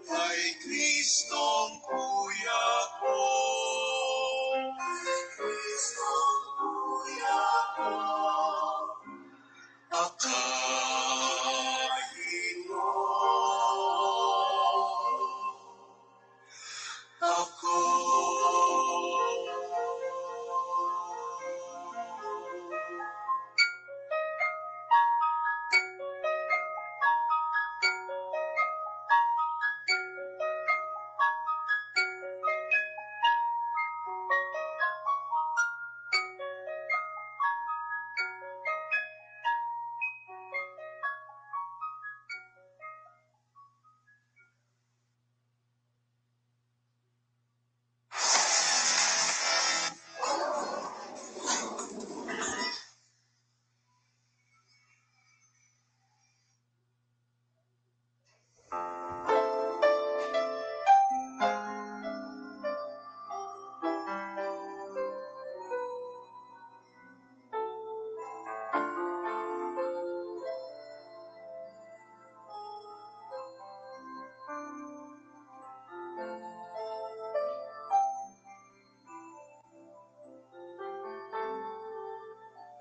Kay Kristong kuya ko, kay Kristong kuya ko, akayin mo ako.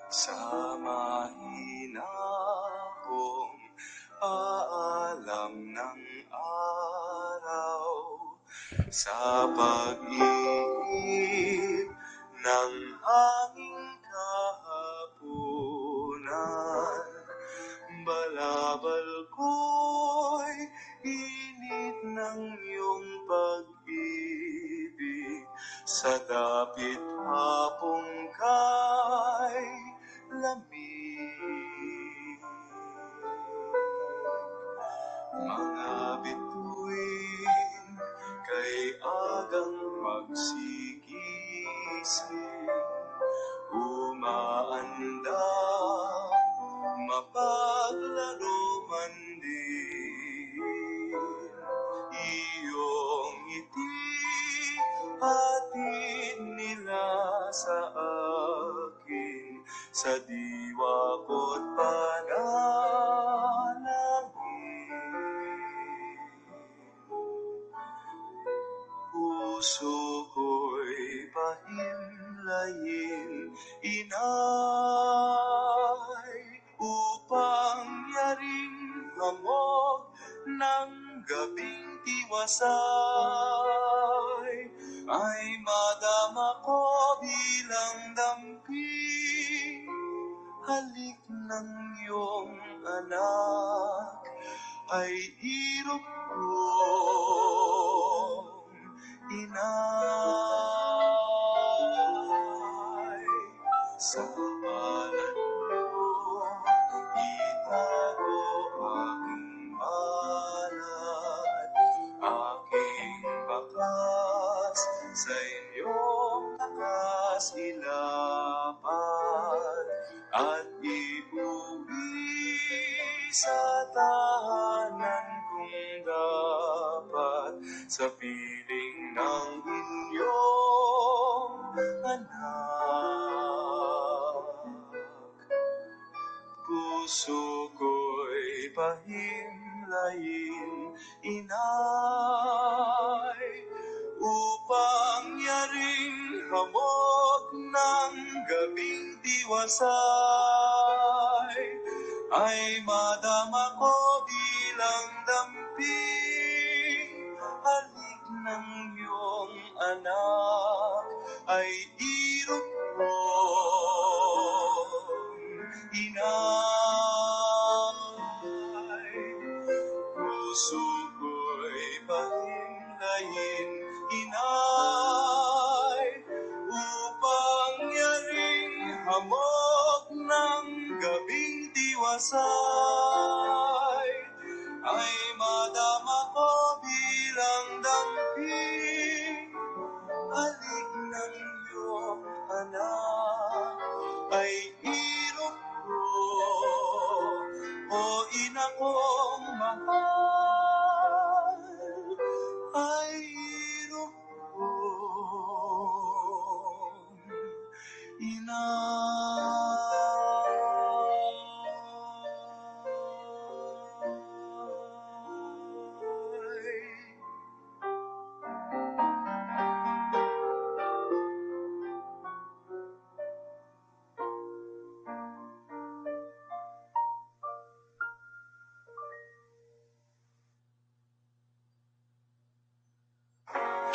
Sa mahinahong paalam ng araw, sa pag-ibig ng hanging kahapunan, balabal ko'y init ng iyong pag-ibig, sa dapit hapong kay lamig. Mga bituin kay agang magsigising, umaandam, mapaglaro man din. Iyong ngiti hatid nila sa akin, sa diwa ko't panalangin. Puso ko'y pahimlayin, inay, upang yaring hamog ng gabing tiwasay, ay madama ko bilang damping halik ng iyong anak, ay hirap kong inay. Sa palad mo itago aking balat, aking bakas sa inyong lakas ilapat, at iuwi sa tahanan kung dapat, sa piling ng inyong anak. Puso ko'y pahimlayin, inay, upang yaring hamog ng gabing tiwasay, ay madama ko bilang damping halik ng iyong anak, ay irog kong inay. Puso ko'y pahimlayin, inay, upang yaring hamog ng gabing tiwasay, ay madama ko bilang damping halik ng iyong anak, ay irog ko, o ina kong mahal, ay irog kong inay.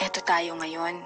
eto tayo ngayon.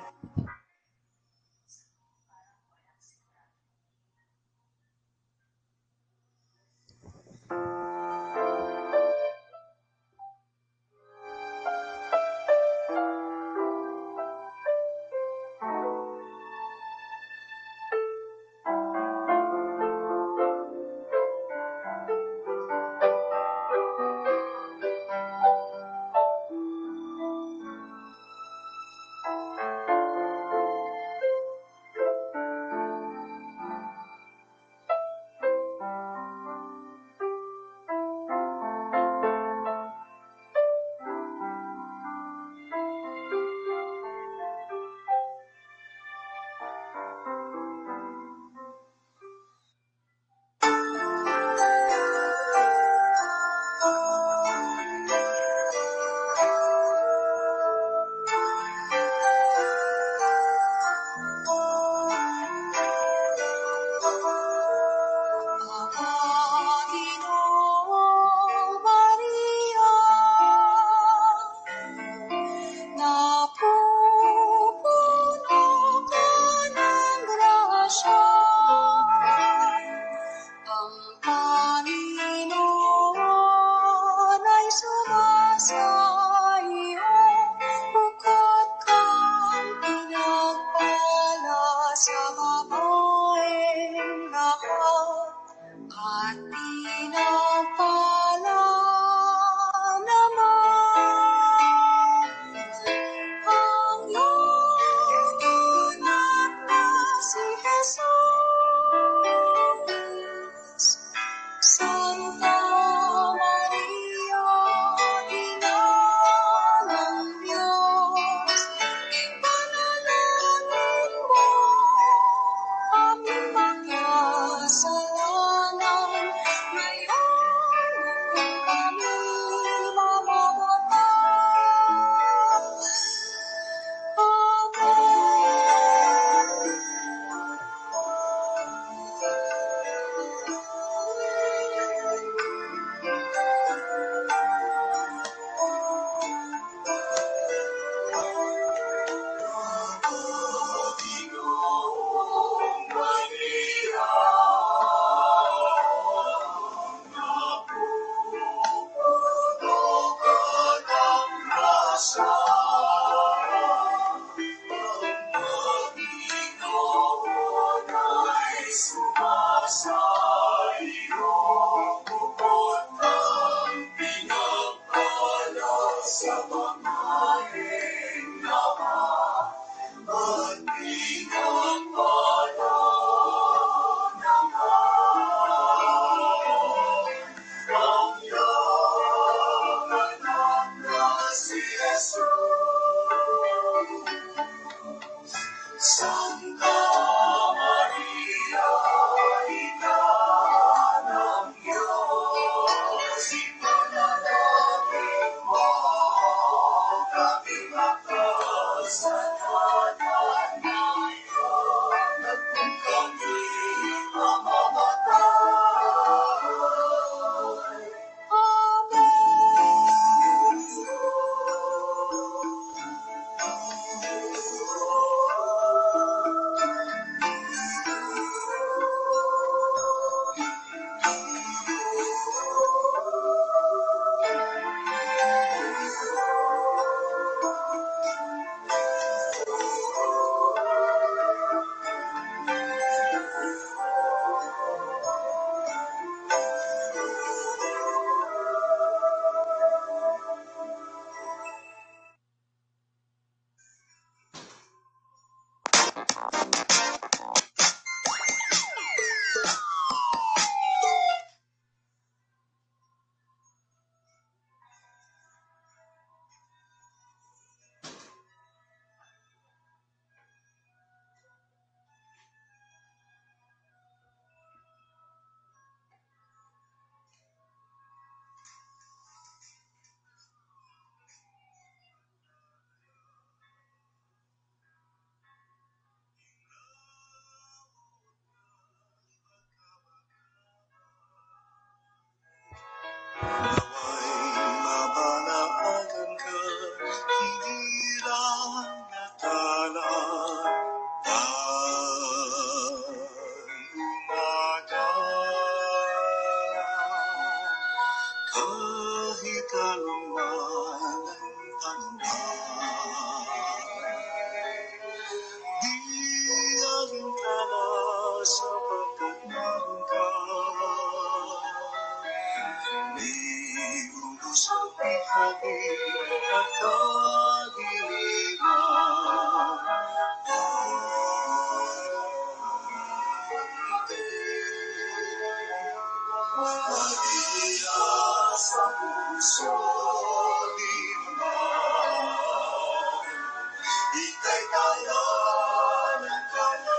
Ika'y kalan ng kalangitan,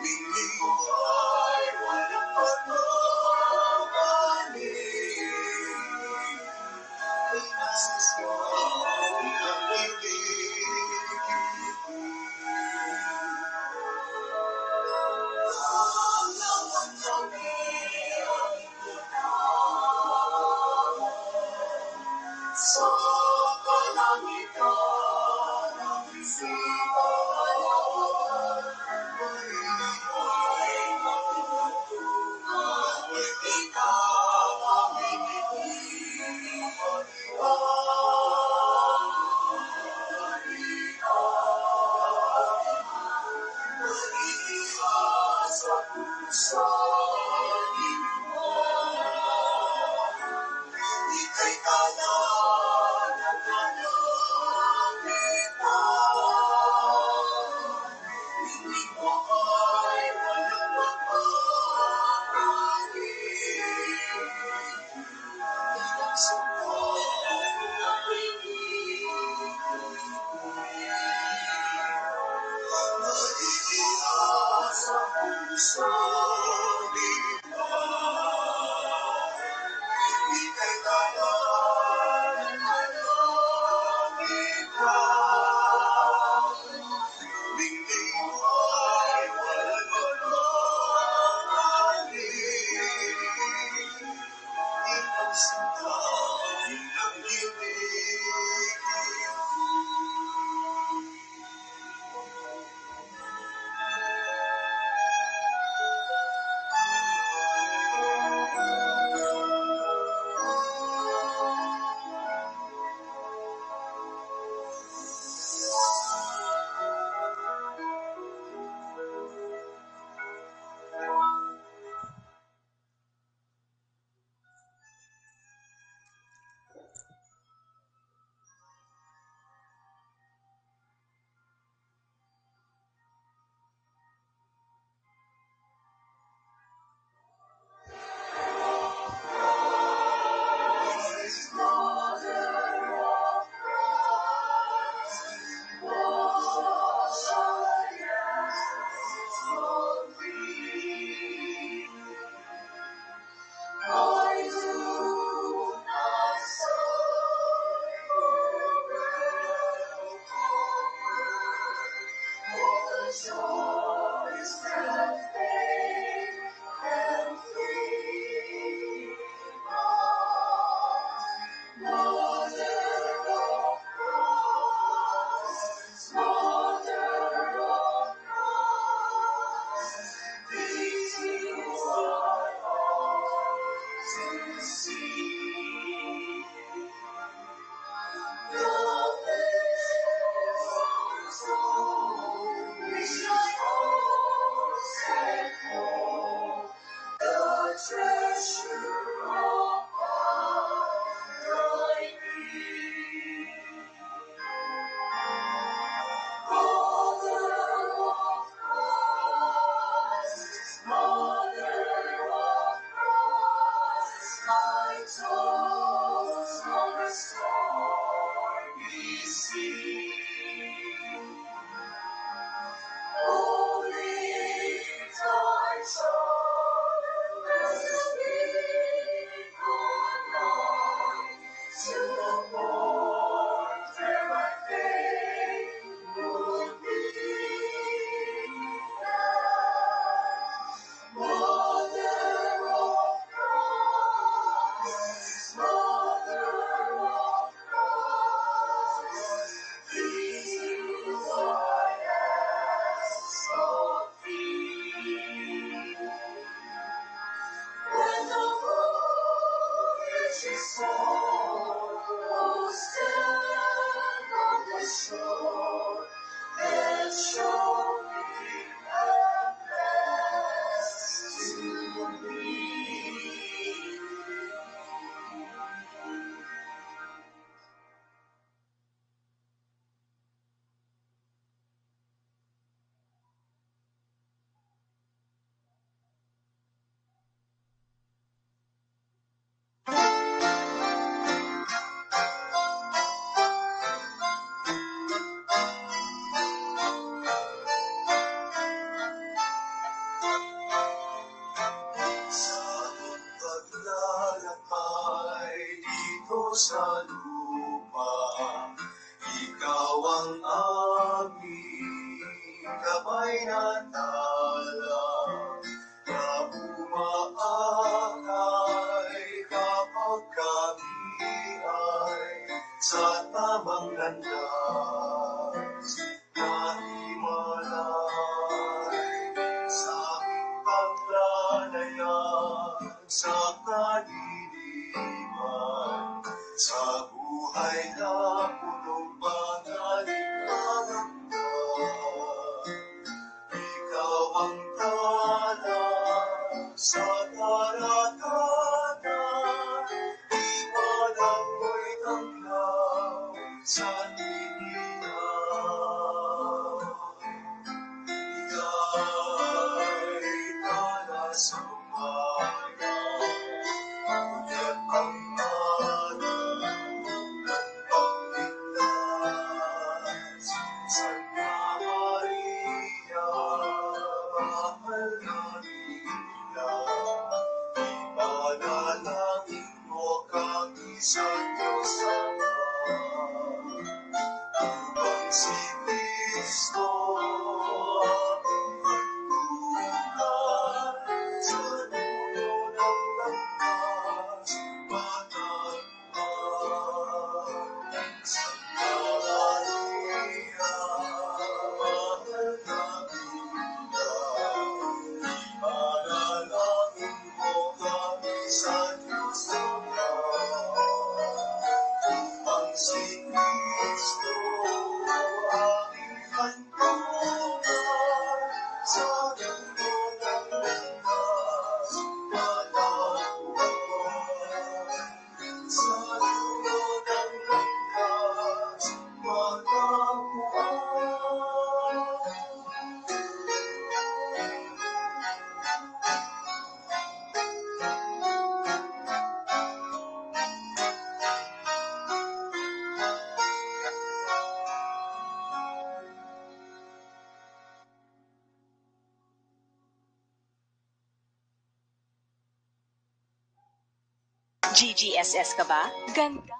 lingway walang pagmamaling, ay nasa siyang sa kalangitan ang isipan, ay matutungan, ikaw ang iniiwas sa puso mo. Ika'y kalan ng kalangitan, piling mo ay walang magpapalit. Ilang sandal ang naiiyak sa puso ni ika'y kalan ng kalangitan, dingding mo ay walang magpapalit. Ilang sandal ang ibig. sa lupa. Ikaw ang aming gabay na tala, na umaakay kapag kami ay sa tamang landas. Nahimalay sa aming paglalayan sa kadiliman, sa buhay na punong panalig panamtan. Ikaw ang tala sa talatana, iwanan mo'y tanglaw sa ligian. Ika'y tala sa bayan, ngunit ang tanong ng pagligtas. Santa Maria, mahal na bilang, ipanalangin mo kami sa Diyos Ama, upang si Kristo aming magtulungan sa dulo ng landas patagpan. Santa Maria, mahal na bilang, ipanalangin mo kami sa Diyos Ama, upang si Kristo aming magtulungan sa dulo ng landas patagpan. Sa dulo ng landas GGSS ka ba? Ganda.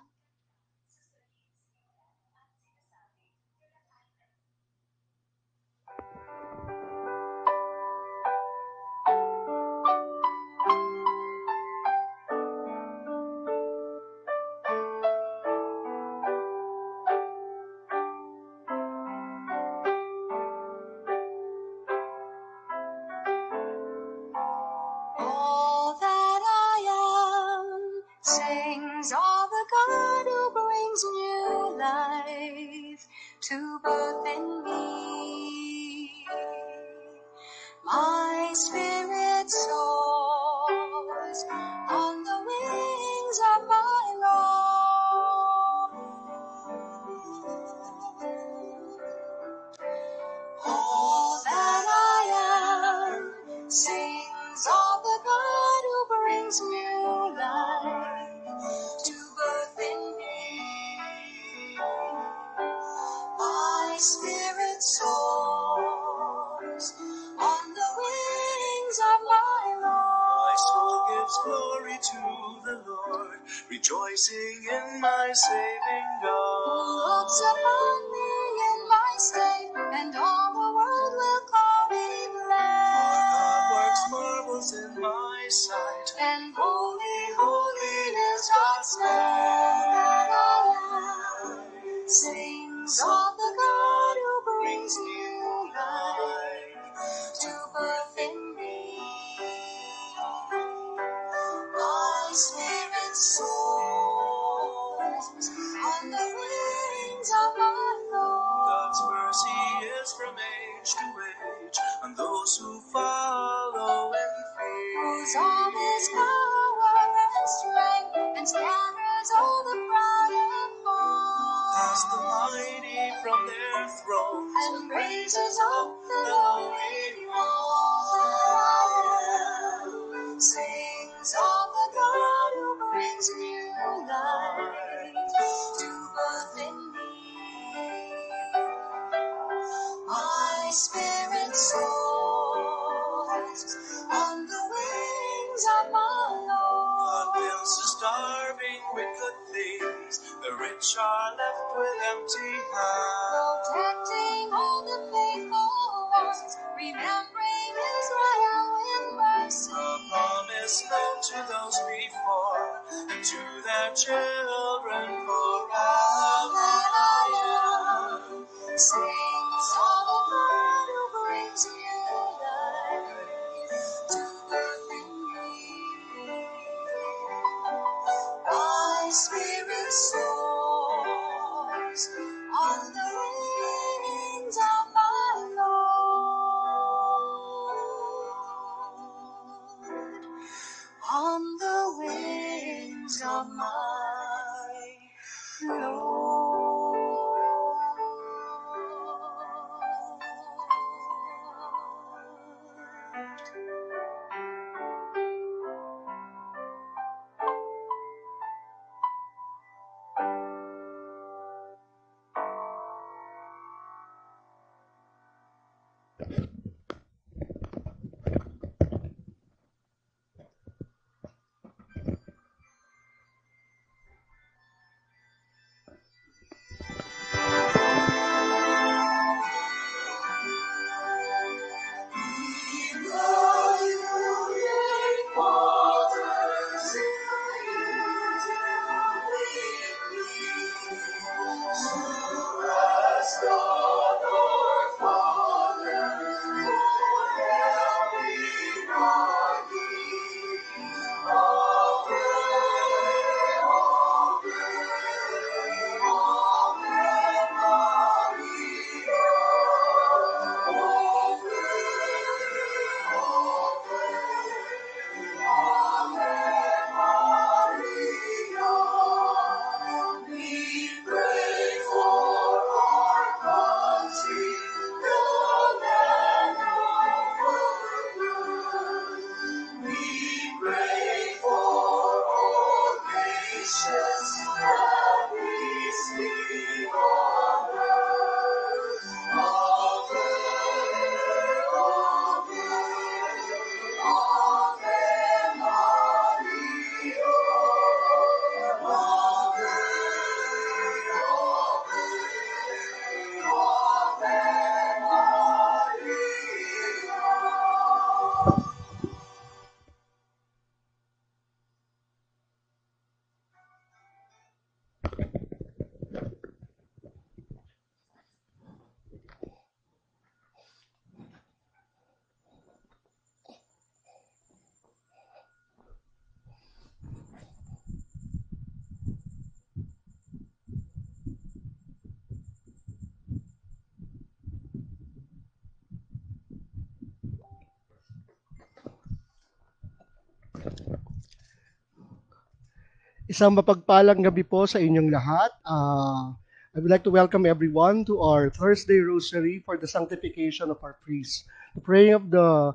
All that I am sings of the God who brings new life to birth in me. My spirit soars on the wings of my Lord. All that I am sings of the God who brings new life to birth in me. My spirit soars on the wings of my Lord. My soul gives glory to the Lord, rejoicing in my saving Who God. looks upon me in my state, and all the world will call me For blessed. God works marvels in my sight, And holy, holiness God's name that I am sings of the God who brings new life to birth in me. My spirit soars on the wings of my Lord. God's mercy is from age to age on those who follow in Whose fear. arm is power and strength, and scatters all the proud and Cast the false, mighty from their thrones, and raises up the lowly one. Sings of the God who brings new life to birth in me. My spirit soars on the wings of my God Lord. will else is starving with good things. The rich are left with empty hands. Protecting all the faithful ones, remembering Israel with mercy. A promise known to those before, and to their children forever. Sings of a God who brings new life to earth and me. Thy spirit soars on the wings of my Lord, on the wings of my Lord. Isang mapagpalang gabi po sa inyong lahat. I would like to welcome everyone to our Thursday Rosary for the sanctification of our priests. The praying of the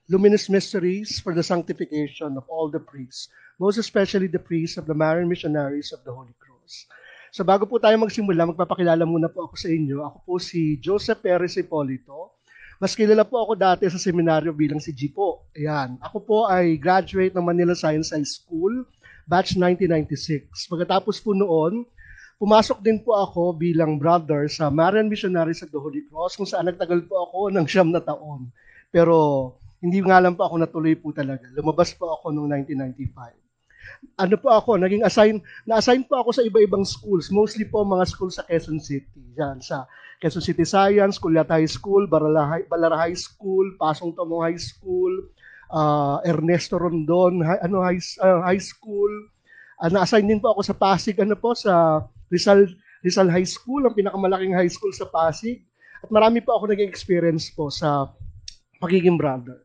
luminous mysteries for the sanctification of all the priests, most especially the priests of the Marian Missionaries of the Holy Cross. So bago po tayo magsimula, magpapakilala muna po ako sa inyo. Ako po si Joseph Perez Hipolito. Mas kilala po ako dati sa seminaryo bilang si G po. Ayan. Ako po ay graduate ng Manila Science High School, batch 1996. Pagkatapos po noon, pumasok din po ako bilang brother sa Marian Missionaries of the Holy Cross, kung saan nagtagal po ako ng 9 na taon. Pero hindi nga lang po ako natuloy po talaga. Lumabas po ako noong 1995. Ano po ako, na-assign po ako sa iba-ibang schools, mostly po mga schools sa Quezon City. Yan, sa Quezon City Science, Culiat High School, Balara High School, Pasong Tomong High School, Ernesto Rondon High School. Na-assign din po ako sa Pasig, sa Rizal High School, ang pinakamalaking high school sa Pasig. At marami po ako naging experience po sa pagiging brother.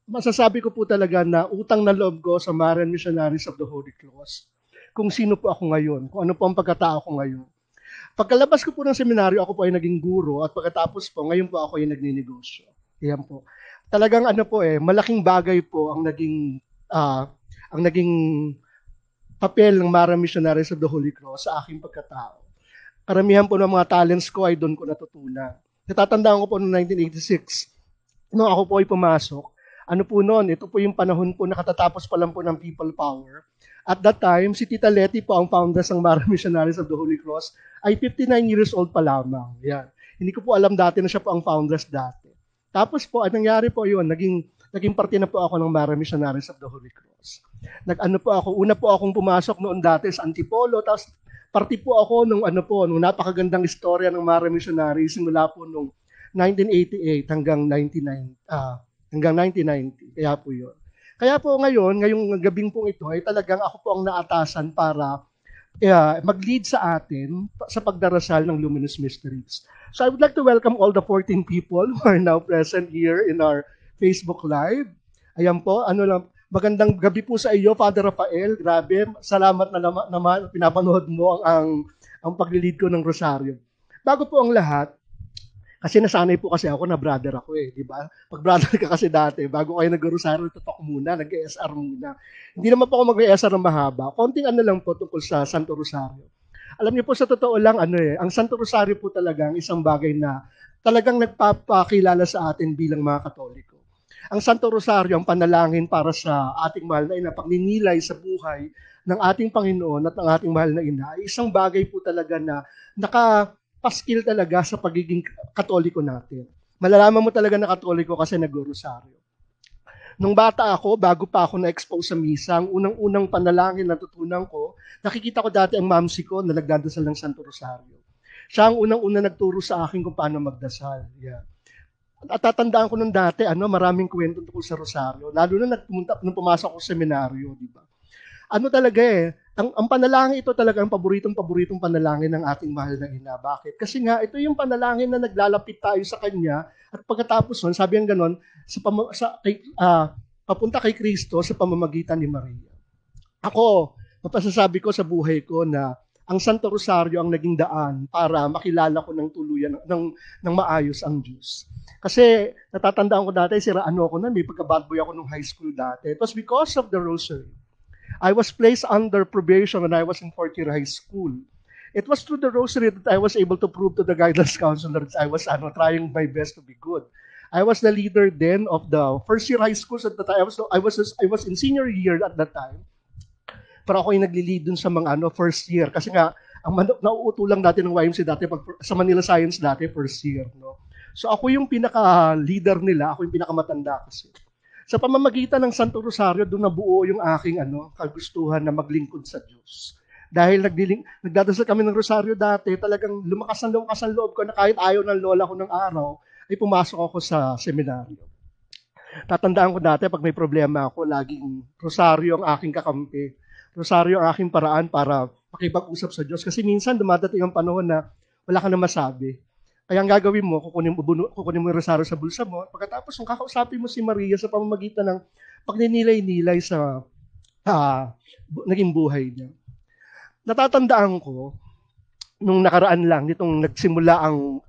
Masasabi ko po talaga na utang na loob ko sa Marian Missionaries of the Holy Cross. Kung sino po ako ngayon, kung ano po ang pagkatao ko ngayon. Pagkalabas ko po ng seminaryo, ako po ay naging guro at pagkatapos po, ngayon po ako ay nagninegosyo. Yan po. Talagang malaking bagay po ang naging papel ng Marian Missionaries of the Holy Cross sa aking pagkatao. Karamihan po ng mga talents ko ay doon ko natutunan. Natatandaan ko po noong 1986, nung ako po ay pumasok, Ano po noon, ito po yung panahon po na katatapos pa lang po ng People Power. At that time, si Tita Letty po ang founder ng Mara Missionaries of the Holy Cross, ay 59 years old pa lamang. Yan. Hindi ko po alam dati na siya po ang founders dati. Tapos po, anong nangyari po yun, naging parte na po ako ng Mara Missionaries of the Holy Cross. Una po akong pumasok noon dati sa Antipolo, tapos parte po ako nung napakagandang istorya ng Mara Missionaries simula po nung 1988 hanggang 1990. Kaya po yun. Kaya po ngayong gabing pong ito ay talagang ako po ang naatasan para mag-lead sa atin sa pagdarasal ng Luminous Mysteries. So I would like to welcome all the 14 people who are now present here in our Facebook Live. Ayan po, magandang gabi po sa iyo, Father Rafael. Grabe, salamat na naman pinapanood mo ang pag-lead ko ng Rosario. Bago po ang lahat, kasi nasanay po kasi ako na brother ako di ba? Pag brother ka kasi dati, bago kayo nag-Rosario, tutok muna, nag-ESR muna. Hindi naman po ako mag-ESR ng mahaba. Konting lang po tungkol sa Santo Rosario. Alam niyo po sa totoo lang, ang Santo Rosario po talagang isang bagay na talagang nagpapakilala sa atin bilang mga Katoliko. Ang Santo Rosario, ang panalangin para sa ating mahal na ina, pagninilay sa buhay ng ating Panginoon at ng ating mahal na ina, ay isang bagay po talaga na paskil talaga sa pagiging Katoliko natin. Malalaman mo talaga na Katoliko kasi nag-Rosario. Nung bata ako, bago pa ako na-expose sa misa, ang unang-unang panalangin na tutunan ko, nakikita ko dati ang mamsi ko na nagdadasal ng Santo Rosario. Siya ang unang-una nagturo sa akin kung paano magdasal. Yeah. At tatandaan ko nung dati, maraming kwento tungkol sa Rosario. Lalo na nung pumasok ako sa seminaryo, di ba? Talaga ang panalangin ito talaga ang paboritong panalangin ng ating mahal na ina. Bakit? Kasi nga, ito yung panalangin na naglalapit tayo sa Kanya at pagkatapos nun, sabi ang ganon, papunta kay Kristo sa pamamagitan ni Maria. Ako, mapasasabi ko sa buhay ko na ang Santo Rosario ang naging daan para makilala ko ng tuluyan, ng maayos ang Diyos. Kasi natatandaan ko dati, siraan ako na, may pagka-bad boy ako nung high school dati. It was because of the Rosary. I was placed under probation when I was in 4th year high school. It was through the Rosary that I was able to prove to the guidance counselor that I was trying my best to be good. I was the leader then of the first year high school at that time. I was in senior year at that time. Pero ako yung nagli-lead dun sa mga first year. Kasi nga, ang nauuto lang dati ng YMC dati, sa Manila Science dati, first year. No? So ako yung pinaka-leader nila, ako yung pinakamatanda kasi. Sa pamamagitan ng Santo Rosario, doon nabuo yung aking kagustuhan na maglingkod sa Diyos. Dahil nagdadasal kami ng Rosario dati, talagang lumakas ang loob ko na kahit ayaw ng lola ko ng araw, ay pumasok ako sa seminaryo. Tatandaan ko dati, pag may problema ako, laging Rosario ang aking kakampi. Rosario ang aking paraan para makipag-usap sa Diyos. Kasi minsan dumadating ang panahon na wala ka na masabi. Kaya ang gagawin mo, kukunin mo yung Rosario sa bulsa mo, pagkatapos kung kakausapin mo si Maria sa pamamagitan ng pagninilay-nilay sa naging buhay niya. Natatandaan ko, nung nakaraan lang, nitong nagsimula ang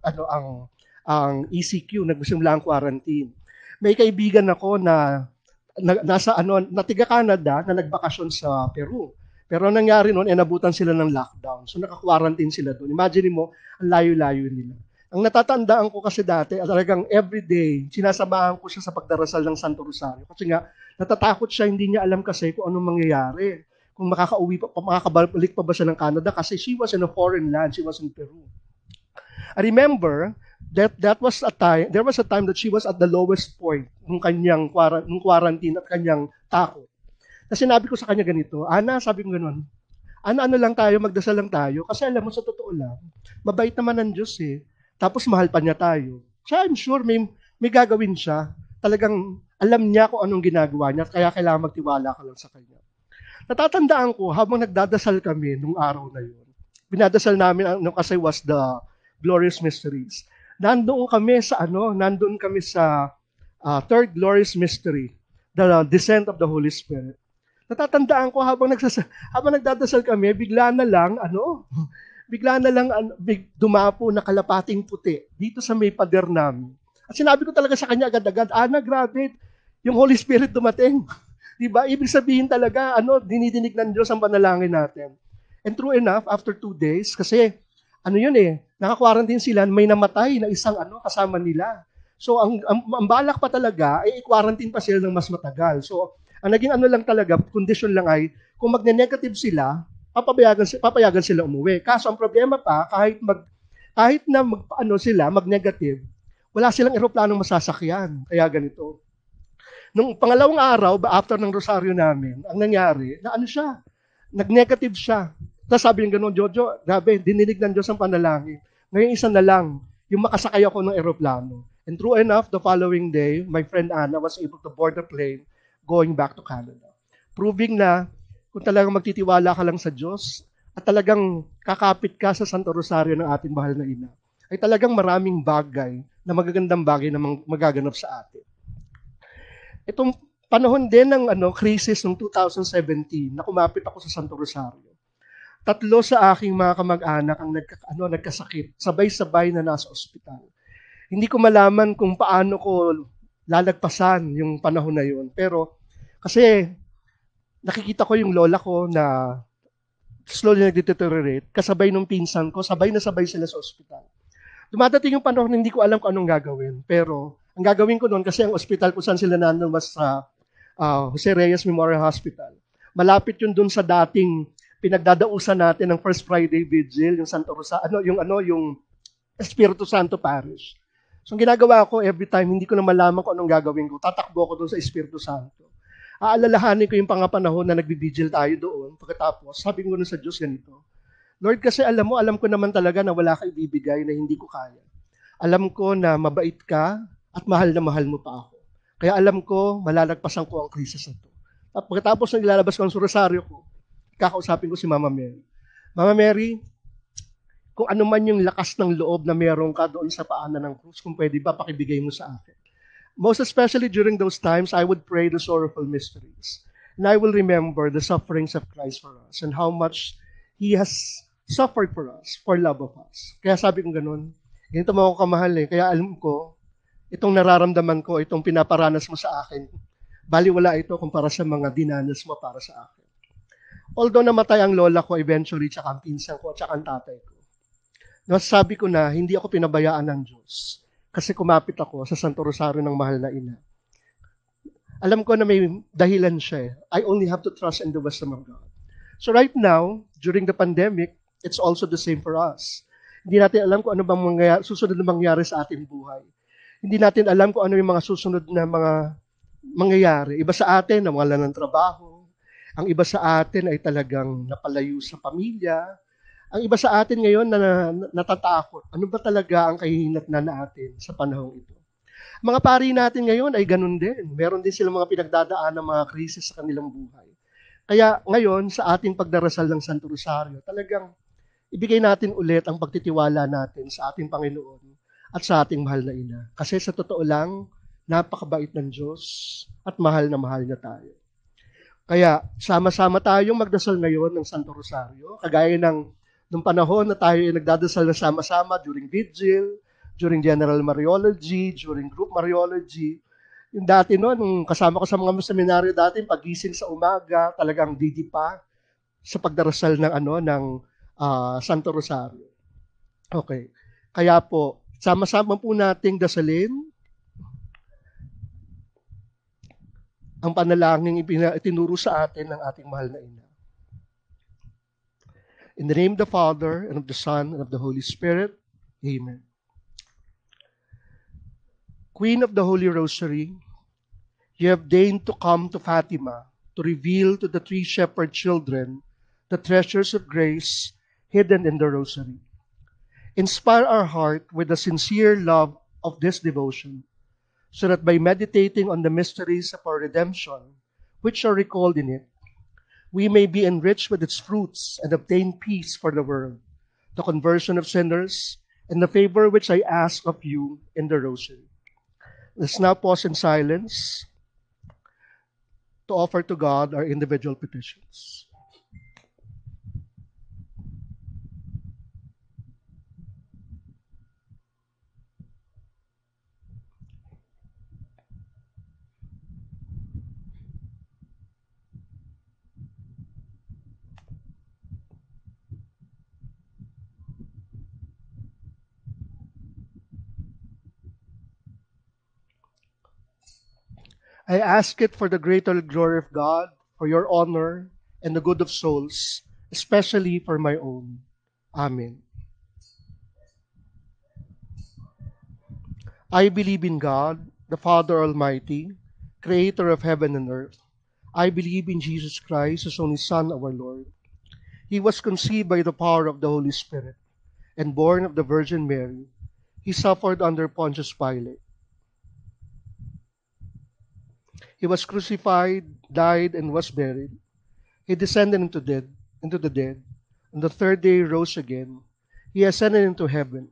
ECQ, nagsimula ang quarantine. May kaibigan ako na tiga Canada na nagbakasyon sa Peru. Pero ang nangyari noon, nabutan sila ng lockdown. So naka-quarantine sila doon. Imagine mo, ang layo-layo nila. Ang natatandaan ko kasi dati, talagang everyday, sinasamahan ko siya sa pagdarasal ng Santo Rosario. Kasi nga, natatakot siya, hindi niya alam kasi kung anong mangyayari. Kung makakabalik pa ba siya ng Canada kasi she was in a foreign land, she was in Peru. I remember that there was a time that she was at the lowest point nung quarantine at kanyang takot. Na sinabi ko sa kanya ganito, Ana, sabi ko gano'n, Ana, lang tayo, magdasal lang tayo. Kasi alam mo, sa totoo lang, mabait naman ng Diyos Tapos mahal pa niya tayo. Siya, I'm sure, may gagawin siya. Talagang alam niya kung anong ginagawa niya, kaya kailangan magtiwala ka lang sa kanya. Natatandaan ko, habang nagdadasal kami nung araw na yun, binadasal namin, kasi was the Glorious Mysteries. Nandoon kami sa third glorious mystery, the descent of the Holy Spirit. Natatandaan ko habang nagdadasal kami, bigla na lang dumapo na kalapating puti dito sa may pader namin. At sinabi ko talaga sa kanya agad-agad, Ana, grabe, yung Holy Spirit dumating. Diba? Ibig sabihin talaga, dinidinig ng Diyos ang panalangin natin. And true enough, after 2 days, kasi naka-quarantine sila, may namatay na isang kasama nila. So ang balak pa talaga ay i-quarantine pa sila ng mas matagal. So ang naging ano lang talaga, condition lang ay kung magne-negative sila, papayagan sila umuwi. Kaso ang problema pa, kahit na sila mag-negative, wala silang eroplanong masasakyan. Kaya ganito. Nung pangalawang araw, after ng rosaryo namin, ang nangyari, na ano siya, nag-negative siya. Tapos sabi niya gano'n, Jojo, grabe, dininig ng Diyos ang panalangin. Ngayon isa na lang, yung makasakay ako ng eroplano. And true enough, the following day, my friend Anna was able to board the plane going back to Canada. Proving na kung talagang magtitiwala ka lang sa Diyos at talagang kakapit ka sa Santo Rosario ng ating mahal na ina, ay talagang maraming bagay na magagandang bagay na magaganap sa atin. Itong panahon din ng crisis ng 2017 na kumapit ako sa Santo Rosario. 3 sa aking mga kamag-anak ang nagkasakit, sabay-sabay na nasa ospital. Hindi ko malaman kung paano ko lalagpasan yung panahon na yun. Pero kasi nakikita ko yung lola ko na slowly nag-deteriorate, kasabay nung pinsan ko, sabay na sabay sila sa ospital. Dumadating yung panahon, hindi ko alam kung anong gagawin. Pero ang gagawin ko noon, kasi ang ospital kung saan sila nandun was sa Jose Reyes Memorial Hospital. Malapit yun dun sa dating pinagdadausan natin ng First Friday Vigil, yung Santo Rosa, yung Espiritu Santo Parish. So ang ginagawa ko every time, hindi ko na malaman kung anong gagawin ko, tatakbo ko dun sa Espiritu Santo. Aalalahanin ko yung pangapanahon na nagbibigil tayo doon. Pagkatapos, sabi ko na sa Diyos ganito, Lord, kasi alam ko naman talaga na wala ka ibibigay na hindi ko kaya. Alam ko na mabait ka at mahal na mahal mo pa ako. Kaya alam ko, malalagpasan ko ang krisis na ito. At pagkatapos na ilalabas ko ang surosaryo ko, kakausapin ko si Mama Mary. Mama Mary, kung ano man yung lakas ng loob na meron ka doon sa paanan ng krus, kung pwede ba, pakibigay mo sa akin. Most especially during those times, I would pray the sorrowful mysteries. And I will remember the sufferings of Christ for us and how much He has suffered for us, for love of us. Kaya sabi ko ganun, ganito mo ako kamahal eh. Kaya alam ko, itong nararamdaman ko, itong pinaparanas mo sa akin, baliwala ito kumpara sa mga dinanas mo para sa akin. Although namatay ang lola ko eventually, tsaka ang pinsan ko, tsaka ang tatay ko, nasabi ko na hindi ako pinabayaan ng Diyos kasi kumapit ako sa Santo Rosario ng mahal na ina. Alam ko na may dahilan siya eh. I only have to trust in the wisdom of God. So right now, during the pandemic, it's also the same for us. Hindi natin alam kung ano bang susunod na mangyari sa ating buhay. Hindi natin alam kung ano yung mga susunod na mga mangyayari. Iba sa atin, nawalan ng trabaho. Ang iba sa atin ay talagang napalayo sa pamilya. Ang iba sa atin ngayon na natatakot. Ano ba talaga ang kahihinatnan natin sa panahong ito? Mga pari natin ngayon ay ganun din. Meron din silang mga pinagdadaan ng mga krisis sa kanilang buhay. Kaya ngayon, sa ating pagdarasal ng Santo Rosario, talagang ibigay natin ulit ang pagtitiwala natin sa ating Panginoon at sa ating mahal na ina. Kasi sa totoo lang, napakabait ng Diyos at mahal na mahal niya tayo. Kaya sama-sama tayong magdasal ngayon ng Santo Rosario, kagaya ng nung panahon na tayo ay nagdadasal na sama-sama during Vigil, during General Mariology, during Group Mariology. Yung dati nung kasama ko sa mga seminaryo dati, pagising sa umaga, talagang didipa sa pagdarasal ng Santo Rosario. Okay. Kaya po, sama-sama po nating dasalin ang panalangin itinuro sa atin ng ating mahal na ina. In the name of the Father, and of the Son, and of the Holy Spirit, Amen. Queen of the Holy Rosary, you have deigned to come to Fatima to reveal to the 3 shepherd children the treasures of grace hidden in the Rosary. Inspire our heart with the sincere love of this devotion, so that by meditating on the mysteries of our redemption, which are recalled in it, we may be enriched with its fruits and obtain peace for the world, the conversion of sinners, and the favor which I ask of you in the Rosary. Let's now pause in silence to offer to God our individual petitions. I ask it for the greater glory of God, for your honor, and the good of souls, especially for my own. Amen. I believe in God, the Father Almighty, creator of heaven and earth. I believe in Jesus Christ, His only Son, our Lord. He was conceived by the power of the Holy Spirit and born of the Virgin Mary. He suffered under Pontius Pilate. He was crucified, died, and was buried. He descended into the dead. On the third day he rose again. He ascended into heaven,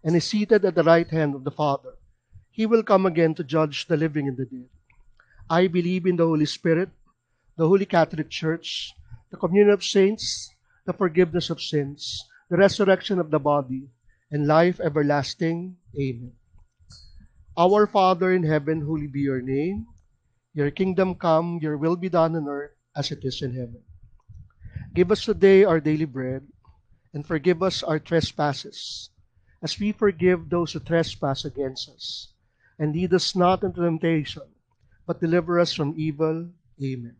and is seated at the right hand of the Father. He will come again to judge the living and the dead. I believe in the Holy Spirit, the Holy Catholic Church, the communion of saints, the forgiveness of sins, the resurrection of the body, and life everlasting. Amen. Our Father in heaven, holy be your name. Your kingdom come, your will be done on earth as it is in heaven. Give us today our daily bread, and forgive us our trespasses, as we forgive those who trespass against us. And lead us not into temptation, but deliver us from evil. Amen.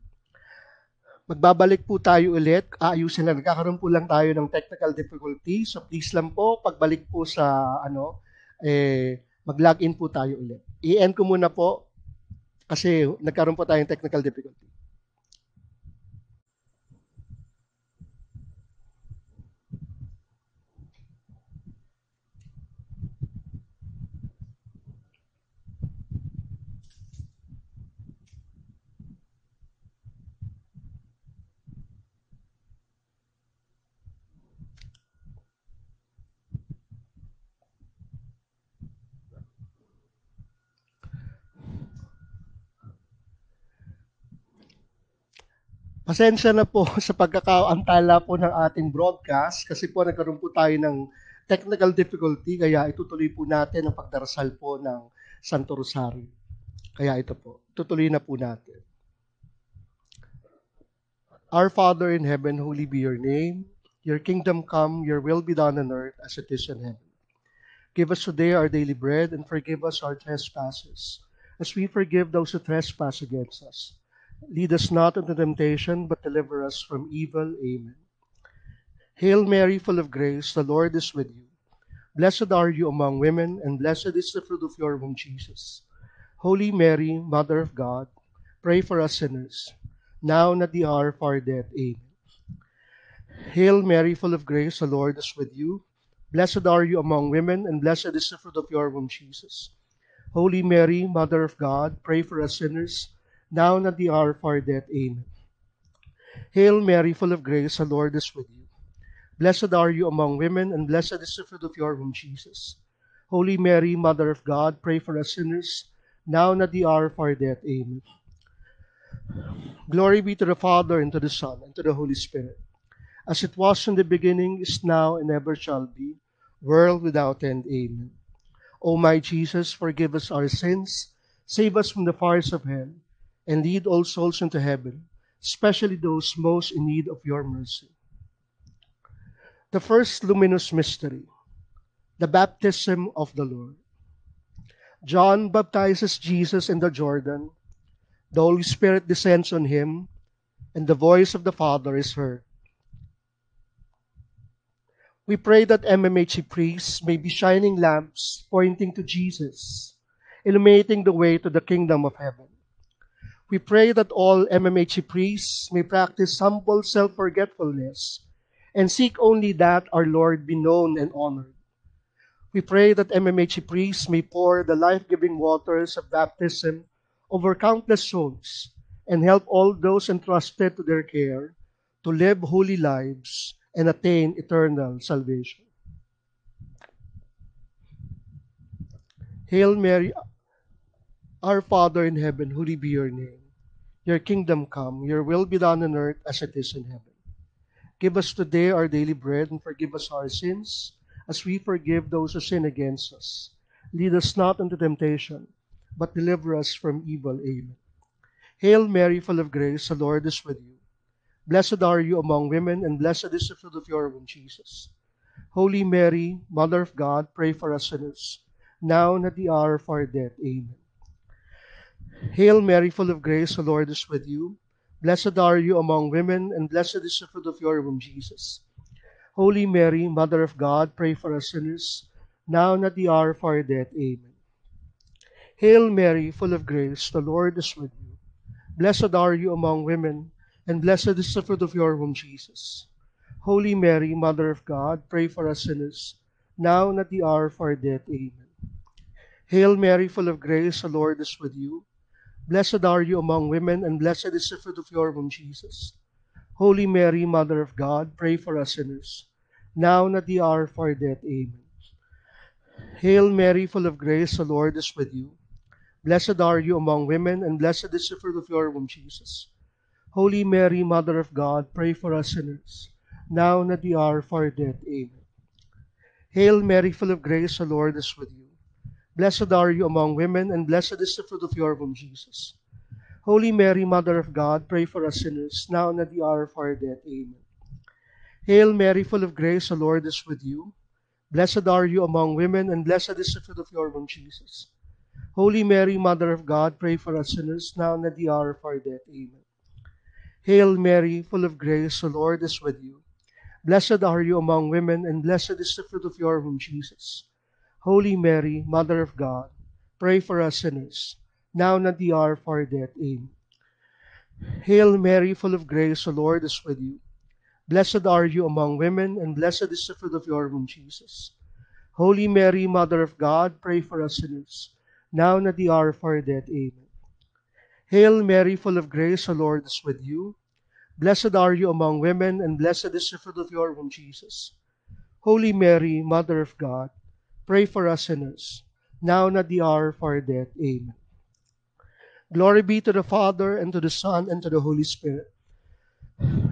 Magbabalik po tayo ulit. Ayusin lang. Nagkakaroon po lang tayo ng technical difficulty. So please lang po, pagbalik po sa mag-login po tayo ulit. I-end ko muna po kasi nagkaroon po tayong technical difficulty. Pasensya na po sa pagkakaantala po ng ating broadcast kasi po nagkaroon po tayo ng technical difficulty kaya itutuloy po natin ang pagdarasal po ng Santo Rosario. Kaya ito po, tutuloy na po natin. Our Father in heaven, holy be your name. Your kingdom come, your will be done on earth as it is in heaven. Give us today our daily bread and forgive us our trespasses, as we forgive those who trespass against us. Lead us not into temptation, but deliver us from evil. Amen. Hail Mary, full of grace, the Lord is with you. Blessed are you among women, and blessed is the fruit of your womb, Jesus. Holy Mary, Mother of God, pray for us sinners, now and at the hour of our death. Amen. Hail Mary, full of grace, the Lord is with you. Blessed are you among women, and blessed is the fruit of your womb, Jesus. Holy Mary, Mother of God, pray for us sinners, now and at the hour of our death. Amen. Hail Mary, full of grace, the Lord is with you. Blessed are you among women, and blessed is the fruit of your womb, Jesus. Holy Mary, Mother of God, pray for us sinners, now and at the hour of our death. Amen. Glory be to the Father, and to the Son, and to the Holy Spirit, as it was in the beginning, is now, and ever shall be, world without end. Amen. O my Jesus, forgive us our sins, save us from the fires of hell, and lead all souls into heaven, especially those most in need of your mercy. The first luminous mystery, the baptism of the Lord. John baptizes Jesus in the Jordan. The Holy Spirit descends on him, and the voice of the Father is heard. We pray that MMHC priests may be shining lamps pointing to Jesus, illuminating the way to the kingdom of heaven. We pray that all MMHC priests may practice humble self-forgetfulness and seek only that our Lord be known and honored. We pray that MMHC priests may pour the life-giving waters of baptism over countless souls and help all those entrusted to their care to live holy lives and attain eternal salvation. Hail Mary, our Father in heaven, holy be your name. Your kingdom come, your will be done on earth as it is in heaven. Give us today our daily bread, and forgive us our sins, as we forgive those who sin against us. Lead us not into temptation, but deliver us from evil. Amen. Hail Mary, full of grace, the Lord is with you. Blessed are you among women, and blessed is the fruit of your womb, Jesus. Holy Mary, Mother of God, pray for us sinners, now and at the hour of our death. Amen. Hail Mary, full of grace, the Lord is with you. Blessed are you among women, and blessed is the fruit of your womb, Jesus. Holy Mary, Mother of God, pray for us sinners, now and at the hour of our death. Amen. Hail Mary, full of grace, the Lord is with you. Blessed are you among women, and blessed is the fruit of your womb, Jesus. Holy Mary, Mother of God, pray for us sinners, now and at the hour of our death. Amen. Hail Mary, full of grace, the Lord is with you. Blessed are you among women, and blessed is the fruit of your womb, Jesus. Holy Mary, Mother of God, pray for us sinners, now and at the hour of our death. Amen. Hail Mary, full of grace, the Lord is with you. Blessed are you among women, and blessed is the fruit of your womb, Jesus. Holy Mary, Mother of God, pray for us sinners, now and at the hour of our death. Amen. Hail Mary, full of grace, the Lord is with you. Blessed are you among women, and blessed is the fruit of your womb, Jesus. Holy Mary, Mother of God, pray for us sinners, now and at the hour of our death. Amen. Hail Mary, full of grace, the Lord is with you. Blessed are you among women, and blessed is the fruit of your womb, Jesus. Holy Mary, Mother of God, pray for us sinners, now and at the hour of our death. Amen. Hail Mary, full of grace, the Lord is with you. Blessed are you among women, and blessed is the fruit of your womb, Jesus. Holy Mary, Mother of God, pray for us sinners, now and at the hour of our death. Amen. Hail Mary, full of grace, the Lord is with you. Blessed are you among women, and blessed is the fruit of your womb, Jesus. Holy Mary, Mother of God, pray for us sinners, now and at the hour of our death. Amen. Hail Mary, full of grace, the Lord is with you. Blessed are you among women, and blessed is the fruit of your womb, Jesus. Holy Mary, Mother of God, pray for us sinners, now and at the hour of our death. Amen. Glory be to the Father, and to the Son, and to the Holy Spirit,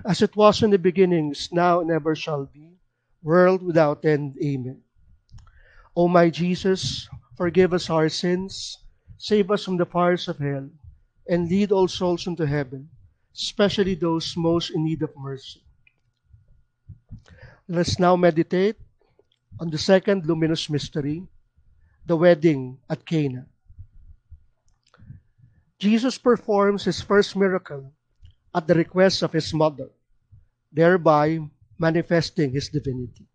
as it was in the beginning, is now, and ever shall be, world without end. Amen. O my Jesus, forgive us our sins, save us from the fires of hell, and lead all souls into heaven, especially those most in need of mercy. Let us now meditate on the second luminous mystery, the wedding at Cana. Jesus performs his first miracle at the request of his mother, thereby manifesting his divinity.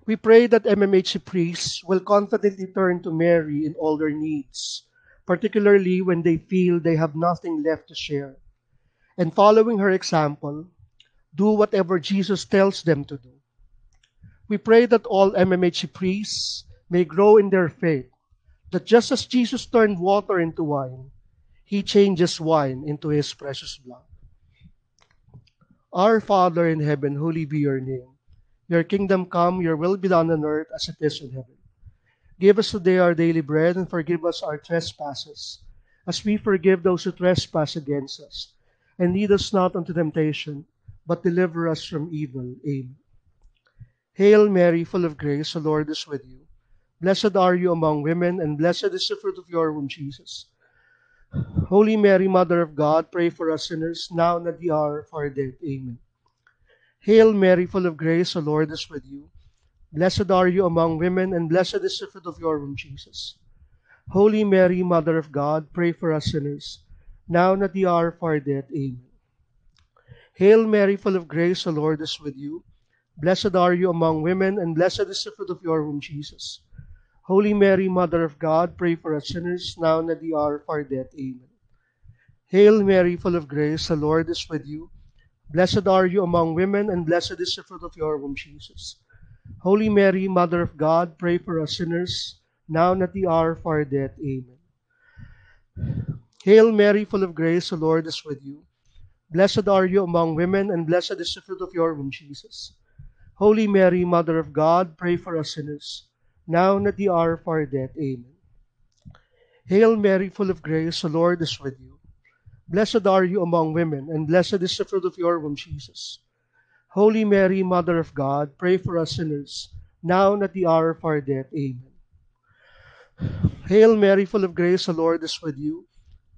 We pray that MMHC priests will confidently turn to Mary in all their needs, particularly when they feel they have nothing left to share, and following her example, do whatever Jesus tells them to do. We pray that all MMHC priests may grow in their faith, that just as Jesus turned water into wine, he changes wine into his precious blood. Our Father in heaven, holy be your name. Your kingdom come, your will be done on earth as it is in heaven. Give us today our daily bread, and forgive us our trespasses, as we forgive those who trespass against us. And lead us not into temptation, but deliver us from evil. Amen. Hail Mary, full of grace, the Lord is with you. Blessed are you among women, and blessed is the fruit of your womb, Jesus. Holy Mary, Mother of God, pray for us sinners, now and at the hour of our death. Amen. Hail Mary, full of grace, the Lord is with you. Blessed are you among women, and blessed is the fruit of your womb, Jesus. Holy Mary, Mother of God, pray for us sinners, now and at the hour of our death. Amen. Hail Mary, full of grace, the Lord is with you. Blessed are you among women, and blessed is the fruit of your womb, Jesus. Holy Mary, Mother of God, pray for us sinners, now and at the hour of our death. Amen. Hail Mary, full of grace, the Lord is with you. Blessed are you among women, and blessed is the fruit of your womb, Jesus. Holy Mary, Mother of God, pray for us sinners, now and at the hour of our death. Amen. Hail Mary, full of grace, the Lord is with you. Blessed are you among women, and blessed is the fruit of your womb, Jesus. Holy Mary, Mother of God, pray for us sinners, now and at the hour of our death. Amen. Hail Mary, full of grace, the Lord is with you. Blessed are you among women, and blessed is the fruit of your womb, Jesus. Holy Mary, Mother of God, pray for us sinners, now and at the hour of our death. Amen. Hail Mary, full of grace, the Lord is with you.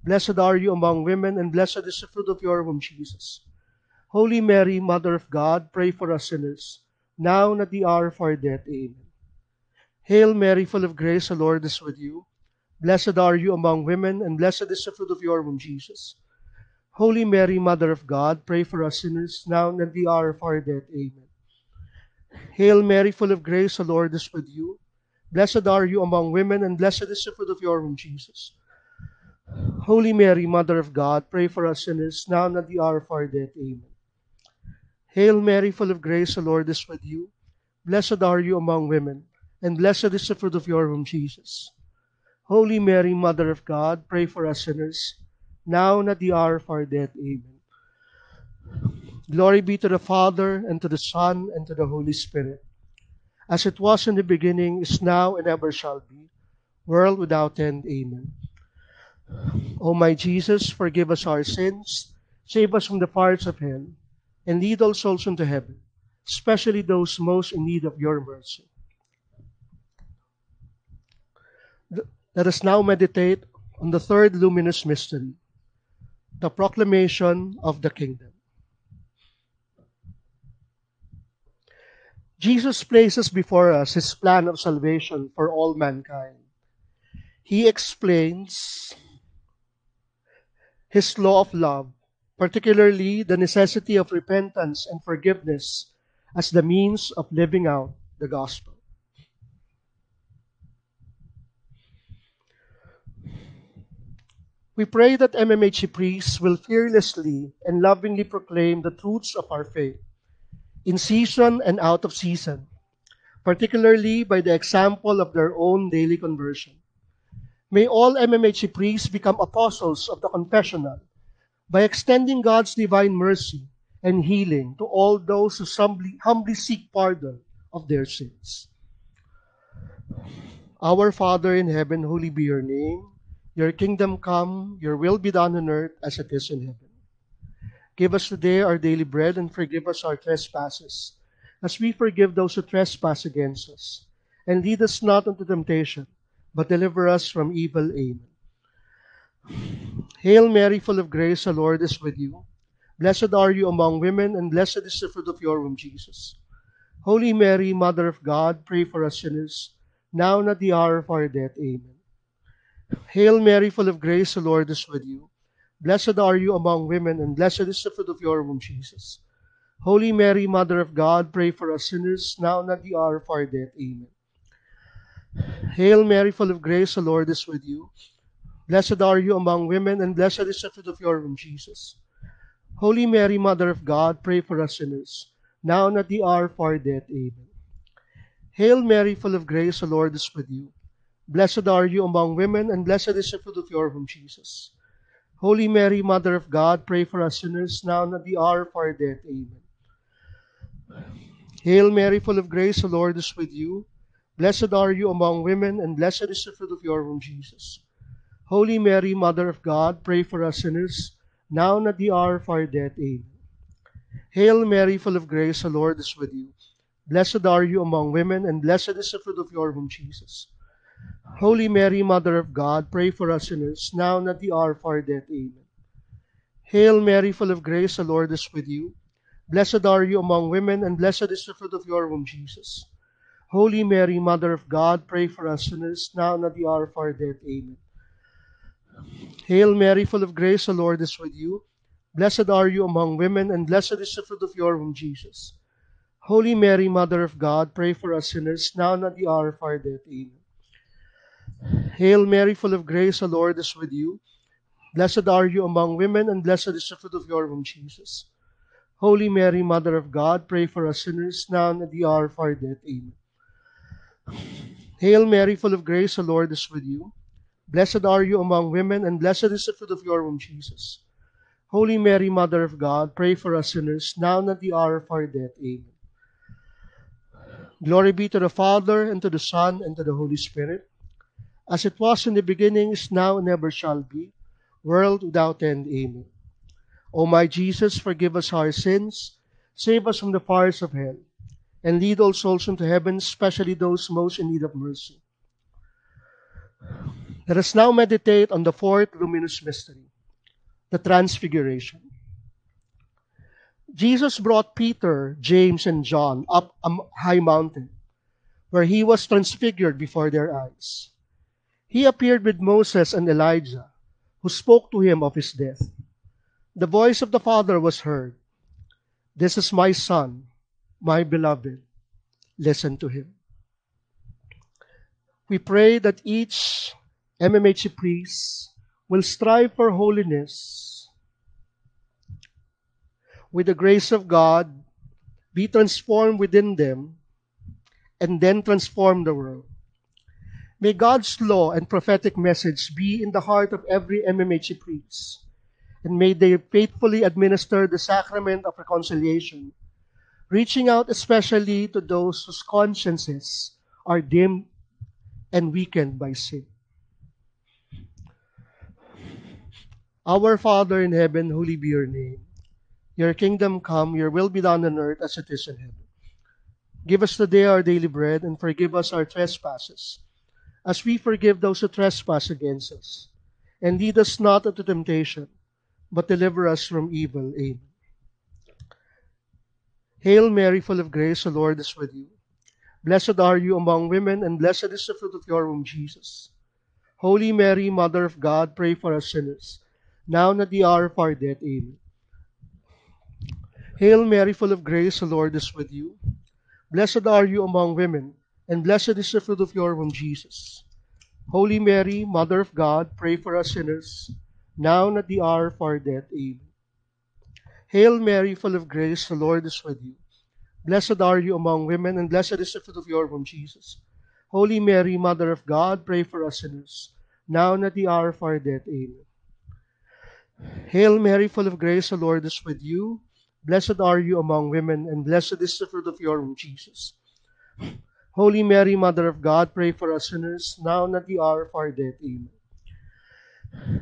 Blessed are you among women, and blessed is the fruit of your womb, Jesus. Holy Mary, Mother of God, pray for us sinners, now and at the hour of our death. Amen. Hail Mary, full of grace, the Lord is with you. Blessed are you among women, and blessed is the fruit of your womb, Jesus. Holy Mary, Mother of God, pray for us sinners, now and at the hour of our death. Amen. Hail Mary, full of grace, the Lord is with you. Blessed are you among women, and blessed is the fruit of your womb, Jesus. Holy Mary, Mother of God, pray for us sinners, now and at the hour of our death. Amen. Hail Mary, full of grace, the Lord is with you. Blessed are you among women, and blessed is the fruit of your womb, Jesus. Holy Mary, Mother of God, pray for us sinners, now and at the hour of our death. Amen. Glory be to the Father, and to the Son, and to the Holy Spirit, as it was in the beginning, is now, and ever shall be, world without end. Amen. O my Jesus, forgive us our sins, save us from the fires of hell, and lead all souls into heaven, especially those most in need of your mercy. Let us now meditate on the third luminous mystery, the proclamation of the kingdom. Jesus places before us his plan of salvation for all mankind. He explains his law of love, particularly the necessity of repentance and forgiveness as the means of living out the gospel. We pray that MMHC priests will fearlessly and lovingly proclaim the truths of our faith, in season and out of season, particularly by the example of their own daily conversion. May all MMHC priests become apostles of the confessional by extending God's divine mercy and healing to all those who humbly seek pardon of their sins. Our Father in heaven, holy be your name. Your kingdom come, your will be done on earth as it is in heaven. Give us today our daily bread, and forgive us our trespasses, as we forgive those who trespass against us. And lead us not into temptation, but deliver us from evil. Amen. Hail Mary, full of grace, the Lord is with you. Blessed are you among women, and blessed is the fruit of your womb, Jesus. Holy Mary, Mother of God, pray for us sinners, now and at the hour of our death. Amen. Hail Mary, full of grace, the Lord is with you. Blessed are you among women, and blessed is the fruit of your womb, Jesus. Holy Mary, Mother of God, pray for us sinners, now and at the hour of our death. Amen. Hail Mary, full of grace, the Lord is with you. Blessed are you among women, and blessed is the fruit of your womb, Jesus. Holy Mary, Mother of God, pray for us sinners, now and at the hour of our death. Amen. Hail Mary, full of grace, the Lord is with you. Blessed are you among women, and blessed is the fruit of your womb, Jesus. Holy Mary, Mother of God, pray for us sinners, now and at the hour of our death. Amen. Hail Mary, full of grace, the Lord is with you. Blessed are you among women, and blessed is the fruit of your womb, Jesus. Holy Mary, Mother of God, pray for us sinners, now and at the hour of our death. Amen. Hail Mary, full of grace, the Lord is with you. Blessed are you among women, and blessed is the fruit of your womb, Jesus. Holy Mary, Mother of God, pray for us sinners, now and at the hour of our death. Amen. Hail Mary, full of grace, the Lord is with you. Blessed are you among women, and blessed is the fruit of your womb, Jesus. Holy Mary, Mother of God, pray for us sinners, now and at the hour of our death. Amen. Hail Mary, full of grace, the Lord is with you. Blessed are you among women, and blessed is the fruit of your womb, Jesus. Holy Mary, Mother of God, pray for us sinners, now and at the hour of our death. Amen. Hail Mary, full of grace, the Lord is with you. Blessed are you among women, and blessed is the fruit of your womb, Jesus. Holy Mary, Mother of God, pray for us sinners, now and at the hour of our death. Amen. Hail Mary, full of grace, the Lord is with you. Blessed are you among women, and blessed is the fruit of your womb, Jesus. Holy Mary, Mother of God, pray for us sinners, now and at the hour of our death. Amen. Glory be to the Father, and to the Son, and to the Holy Spirit, as it was in the beginning, is now, and ever shall be, world without end. Amen. O my Jesus, forgive us our sins, save us from the fires of hell, and lead all souls into heaven, especially those most in need of mercy. Let us now meditate on the fourth luminous mystery, the Transfiguration. Jesus brought Peter, James, and John up a high mountain, where he was transfigured before their eyes. He appeared with Moses and Elijah, who spoke to him of his death. The voice of the Father was heard, "This is my Son, my beloved. Listen to him." We pray that each MMHC priest will strive for holiness. With the grace of God, be transformed within them, and then transform the world. May God's law and prophetic message be in the heart of every MMHC priest, and may they faithfully administer the sacrament of reconciliation, reaching out especially to those whose consciences are dimmed and weakened by sin. Our Father in heaven, holy be your name. Your kingdom come, your will be done on earth as it is in heaven. Give us today our daily bread, and forgive us our trespasses, as we forgive those who trespass against us. And lead us not into temptation, but deliver us from evil. Amen. Hail Mary, full of grace, the Lord is with you. Blessed are you among women, and blessed is the fruit of your womb, Jesus. Holy Mary, Mother of God, pray for us sinners, now and at the hour of our death. Amen. Hail Mary, full of grace, the Lord is with you. Blessed are you among women, and blessed is the fruit of your womb, Jesus. Holy Mary, Mother of God, pray for us sinners, now and at the hour of our death. Amen. Hail Mary, full of grace, the Lord is with you. Blessed are you among women, and blessed is the fruit of your womb, Jesus. Holy Mary, Mother of God, pray for us sinners, now and at the hour of our death. Amen. Hail Mary, full of grace, the Lord is with you. Blessed are you among women, and blessed is the fruit of your womb, Jesus. Holy Mary, Mother of God, pray for us sinners, now and at the hour of our death. Amen.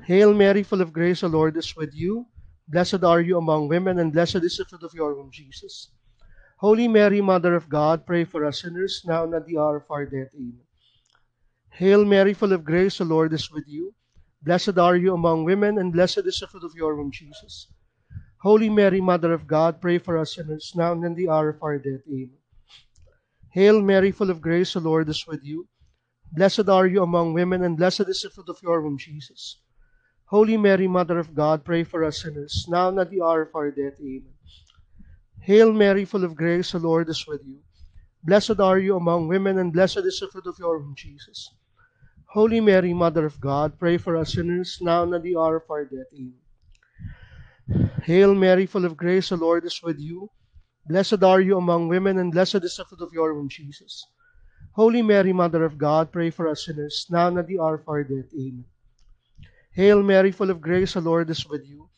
Hail Mary, full of grace, the Lord is with you. Blessed are you among women, and blessed is the fruit of your womb, Jesus. Holy Mary, Mother of God, pray for us sinners, now and at the hour of our death. Amen. Hail Mary, full of grace, the Lord is with you. Blessed are you among women, and blessed is the fruit of your womb, Jesus. Holy Mary, Mother of God, pray for us sinners, now and in the hour of our death. Amen. Hail Mary, full of grace, the Lord is with you. Blessed are you among women, and blessed is the fruit of your womb, Jesus. Holy Mary, Mother of God, pray for us sinners, now and at the hour of our death. Amen. Hail Mary, full of grace, the Lord is with you. Blessed are you among women, and blessed is the fruit of your womb, Jesus. Holy Mary, Mother of God, pray for us sinners, now and at the hour of our death. Amen. Hail Mary, full of grace, the Lord is with you. Blessed are you among women, and blessed is the fruit of your womb, Jesus. Holy Mary, Mother of God, pray for us sinners, now and at the hour of our death. Amen. Hail Mary, full of grace, the Lord is with you.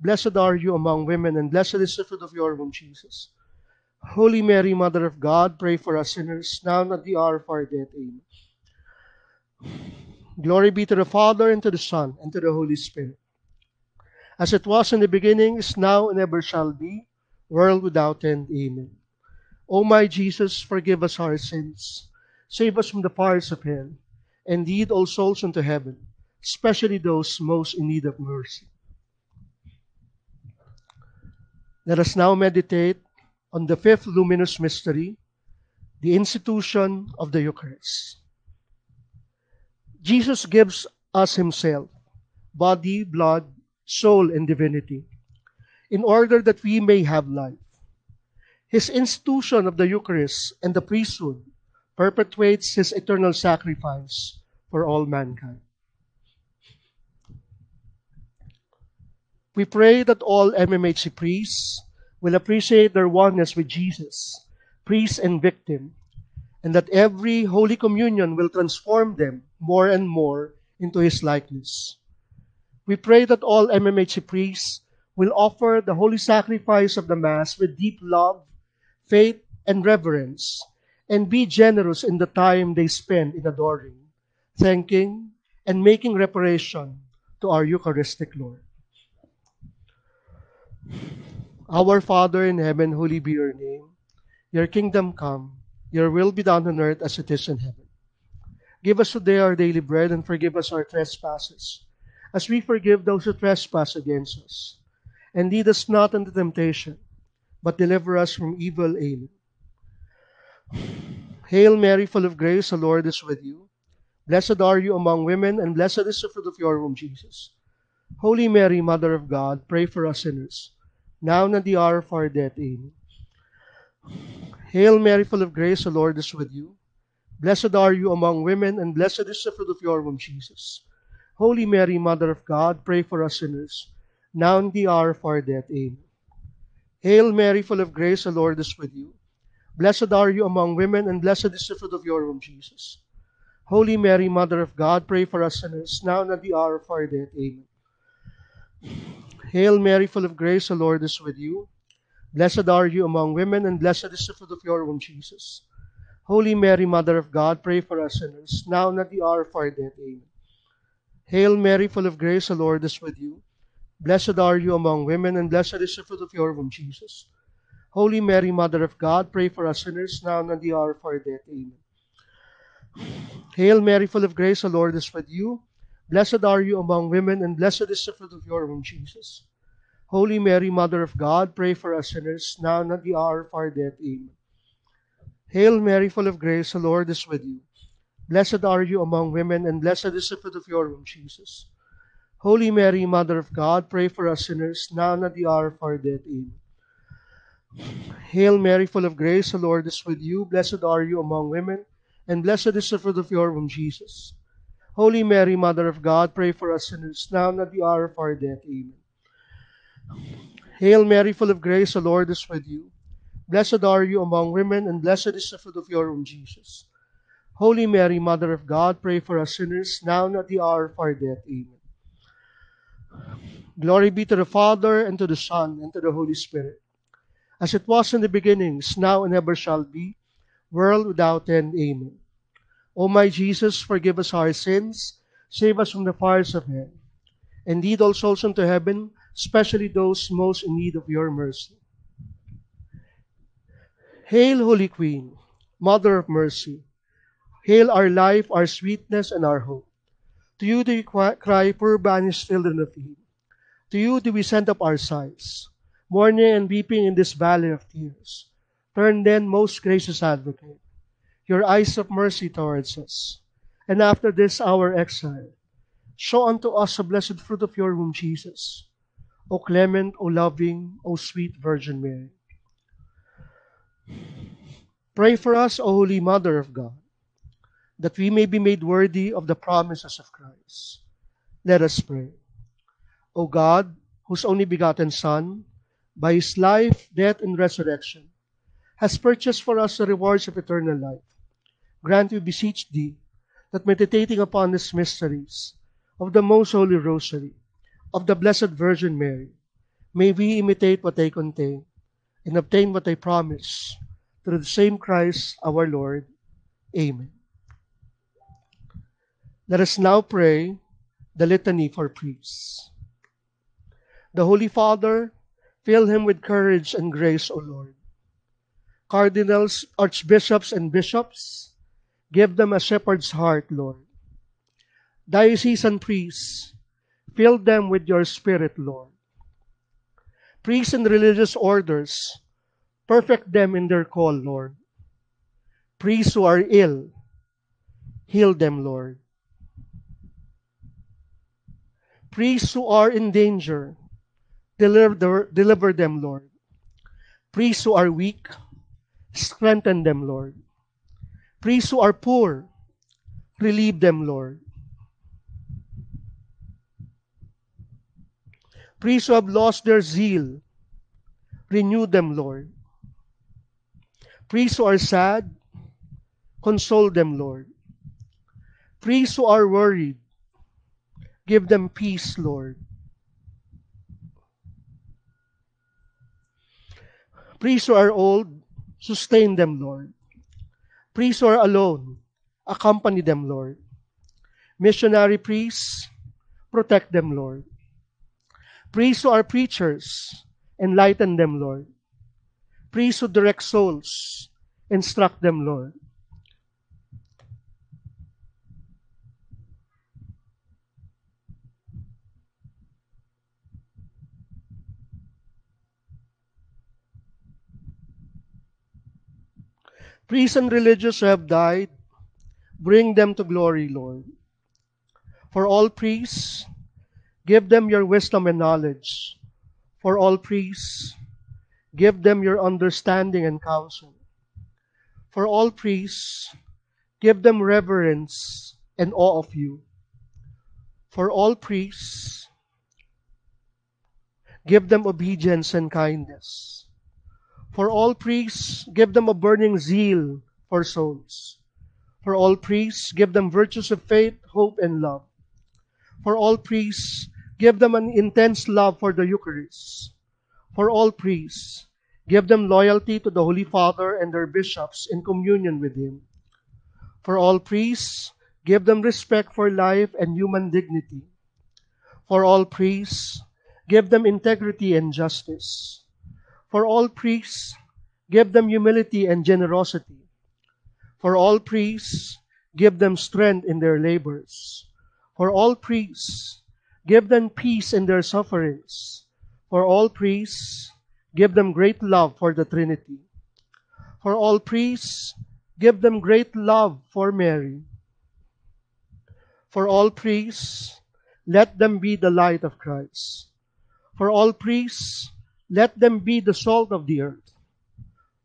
Blessed are you among women, and blessed is the fruit of your womb, Jesus. Holy Mary, Mother of God, pray for us sinners, now and at the hour of our death. Amen. Glory be to the Father, and to the Son, and to the Holy Spirit, as it was in the beginning, is now, and ever shall be, world without end. Amen. O my Jesus, forgive us our sins, save us from the fires of hell, and lead all souls into heaven, especially those most in need of mercy. Let us now meditate on the fifth luminous mystery, the institution of the Eucharist. Jesus gives us himself, body, blood, soul, and divinity, in order that we may have life. His institution of the Eucharist and the priesthood perpetuates his eternal sacrifice for all mankind. We pray that all MMHC priests will appreciate their oneness with Jesus, priest and victim, and that every Holy Communion will transform them more and more into his likeness. We pray that all MMHC priests will offer the holy sacrifice of the Mass with deep love, faith, and reverence, and be generous in the time they spend in adoring, thanking, and making reparation to our Eucharistic Lord. Our Father in heaven, holy be your name. Your kingdom come, your will be done on earth as it is in heaven. Give us today our daily bread, and forgive us our trespasses, as we forgive those who trespass against us. And lead us not into temptation, but deliver us from evil. Amen. Hail Mary, full of grace, the Lord is with you. Blessed are you among women, and blessed is the fruit of your womb, Jesus. Holy Mary, Mother of God, pray for us sinners, now and at the hour of our death. Amen. Hail Mary, full of grace, the Lord is with you. Blessed are you among women, and blessed is the fruit of your womb, Jesus. Holy Mary, Mother of God, pray for us sinners, now and the hour of our death. Amen. Hail Mary, full of grace, the Lord is with you. Blessed are you among women, and blessed is the fruit of your womb, Jesus. Holy Mary, Mother of God, pray for us sinners, now and at the hour of our death. Amen. Hail Mary, full of grace, the Lord is with you. Blessed are you among women, and blessed is the fruit of your womb, Jesus. Holy Mary, Mother of God, pray for us sinners, now and at the hour of our death. Amen. Hail Mary, full of grace, the Lord is with you. Blessed are you among women, and blessed is the fruit of your womb, Jesus. Holy Mary, Mother of God, pray for us sinners, now and at the hour of our death. Amen. Hail Mary, full of grace, the Lord is with you. Blessed are you among women, and blessed is the fruit of your womb, Jesus. Holy Mary, Mother of God, pray for us sinners, now and at the hour of our death. Amen. Hail Mary, full of grace, the Lord is with you. Blessed are you among women, and blessed is the fruit of your womb, Jesus. Holy Mary, Mother of God, pray for us sinners, now and at the hour of our death. Amen. Hail Mary, full of grace, the Lord is with you. Blessed are you among women, and blessed is the fruit of your womb, Jesus. Holy Mary, Mother of God, pray for us sinners, now and at the hour of our death. Amen. Hail Mary, full of grace, the Lord is with you. Blessed are you among women, and blessed is the fruit of your womb, Jesus. Holy Mary, Mother of God, pray for us sinners, now and at the hour of our death. Amen. Glory be to the Father, and to the Son, and to the Holy Spirit, as it was in the beginning, is now, and ever shall be, world without end. Amen. O my Jesus, forgive us our sins, save us from the fires of hell, and lead all souls into heaven, especially those most in need of your mercy. Hail, Holy Queen, Mother of Mercy. Hail our life, our sweetness, and our hope. To you do we cry, poor banished children of Eve. To you do we send up our sighs, mourning and weeping in this valley of tears. Turn then, most gracious Advocate, your eyes of mercy towards us, and after this our exile, show unto us the blessed fruit of your womb, Jesus. O clement, O loving, O sweet Virgin Mary. Pray for us, O Holy Mother of God, that we may be made worthy of the promises of Christ. Let us pray. O God, whose only begotten Son, by his life, death, and resurrection, has purchased for us the rewards of eternal life, grant, we beseech thee, that meditating upon these mysteries of the most holy rosary of the Blessed Virgin Mary, may we imitate what they contain and obtain what they promise, through the same Christ our Lord. Amen. Let us now pray the Litany for Priests. The Holy Father, fill him with courage and grace, O Lord. Cardinals, archbishops, and bishops, give them a shepherd's heart, Lord. Diocesan priests, fill them with your Spirit, Lord. Priests and religious orders, perfect them in their call, Lord. Priests who are ill, heal them, Lord. Priests who are in danger, deliver them, Lord. Priests who are weak, strengthen them, Lord. Priests who are poor, relieve them, Lord. Priests who have lost their zeal, renew them, Lord. Priests who are sad, console them, Lord. Priests who are worried, give them peace, Lord. Priests who are old, sustain them, Lord. Priests who are alone, accompany them, Lord. Missionary priests, protect them, Lord. Priests who are preachers, enlighten them, Lord. Priests who direct souls, instruct them, Lord. Priests and religious who have died, bring them to glory, Lord. For all priests, give them your wisdom and knowledge. For all priests, give them your understanding and counsel. For all priests, give them reverence and awe of you. For all priests, give them obedience and kindness. For all priests, give them a burning zeal for souls. For all priests, give them virtues of faith, hope, and love. For all priests, give them an intense love for the Eucharist. For all priests, give them loyalty to the Holy Father and their bishops in communion with Him. For all priests, give them respect for life and human dignity. For all priests, give them integrity and justice. For all priests, give them humility and generosity. For all priests, give them strength in their labors. For all priests, give them peace in their sufferings. For all priests, give them great love for the Trinity. For all priests, give them great love for Mary. For all priests, let them be the light of Christ. For all priests, let them be the salt of the earth.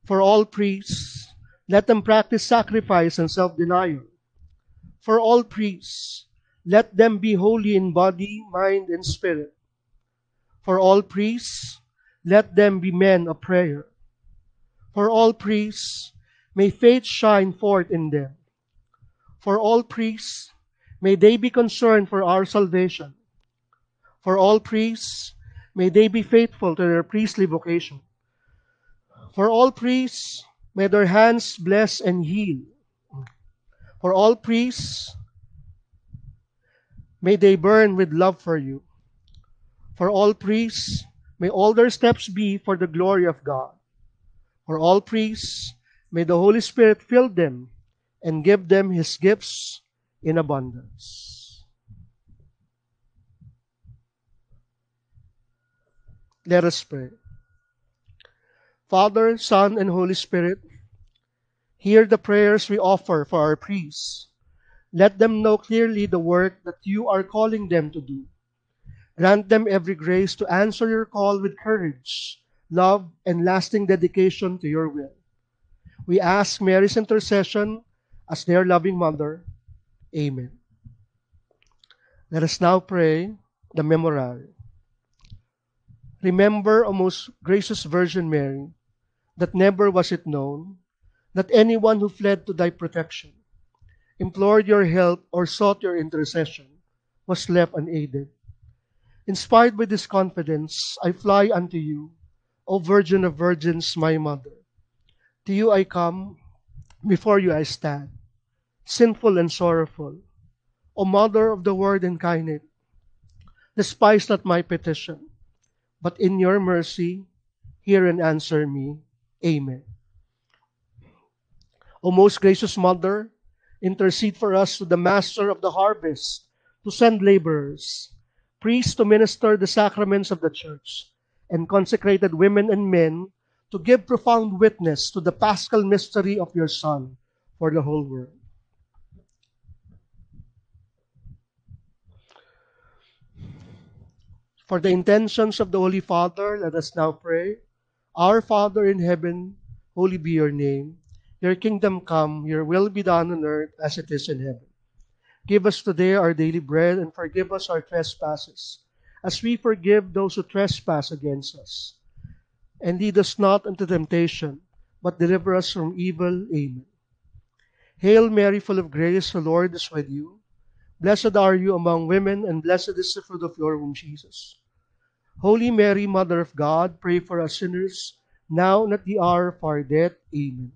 For all priests, let them practice sacrifice and self-denial. For all priests, let them be holy in body, mind, and spirit. For all priests, let them be men of prayer. For all priests, may faith shine forth in them. For all priests, may they be concerned for our salvation. For all priests, may they be faithful to their priestly vocation. For all priests, may their hands bless and heal. For all priests, may they burn with love for you. For all priests, may all their steps be for the glory of God. For all priests, may the Holy Spirit fill them and give them His gifts in abundance. Let us pray. Father, Son, and Holy Spirit, hear the prayers we offer for our priests. Let them know clearly the work that you are calling them to do. Grant them every grace to answer your call with courage, love, and lasting dedication to your will. We ask Mary's intercession as their loving mother. Amen. Let us now pray the Memorare. Remember, O most gracious Virgin Mary, that never was it known that anyone who fled to thy protection, implored your help, or sought your intercession was left unaided. Inspired by this confidence, I fly unto you, O Virgin of Virgins, my Mother. To you I come, before you I stand, sinful and sorrowful. O Mother of the Word incarnate, despise not my petition, but in your mercy, hear and answer me. Amen. O most gracious Mother, intercede for us to the Master of the harvest, to send laborers, priests to minister the sacraments of the Church, and consecrated women and men to give profound witness to the paschal mystery of your Son for the whole world. For the intentions of the Holy Father, let us now pray. Our Father in heaven, holy be your name. Your kingdom come, your will be done on earth as it is in heaven. Give us today our daily bread, and forgive us our trespasses, as we forgive those who trespass against us. And lead us not into temptation, but deliver us from evil. Amen. Hail Mary, full of grace, the Lord is with you. Blessed are you among women, and blessed is the fruit of your womb, Jesus. Holy Mary, Mother of God, pray for us sinners, now and at the hour of our death. Amen.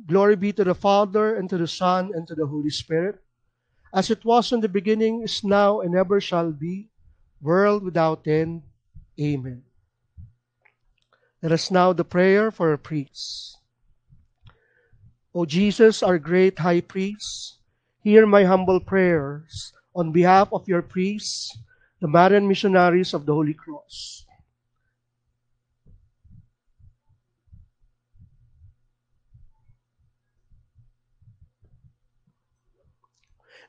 Glory be to the Father, and to the Son, and to the Holy Spirit, as it was in the beginning, is now, and ever shall be, world without end. Amen. Let us now the prayer for our priests. O Jesus, our great high priest, hear my humble prayers on behalf of your priests, the Marian missionaries of the Holy Cross.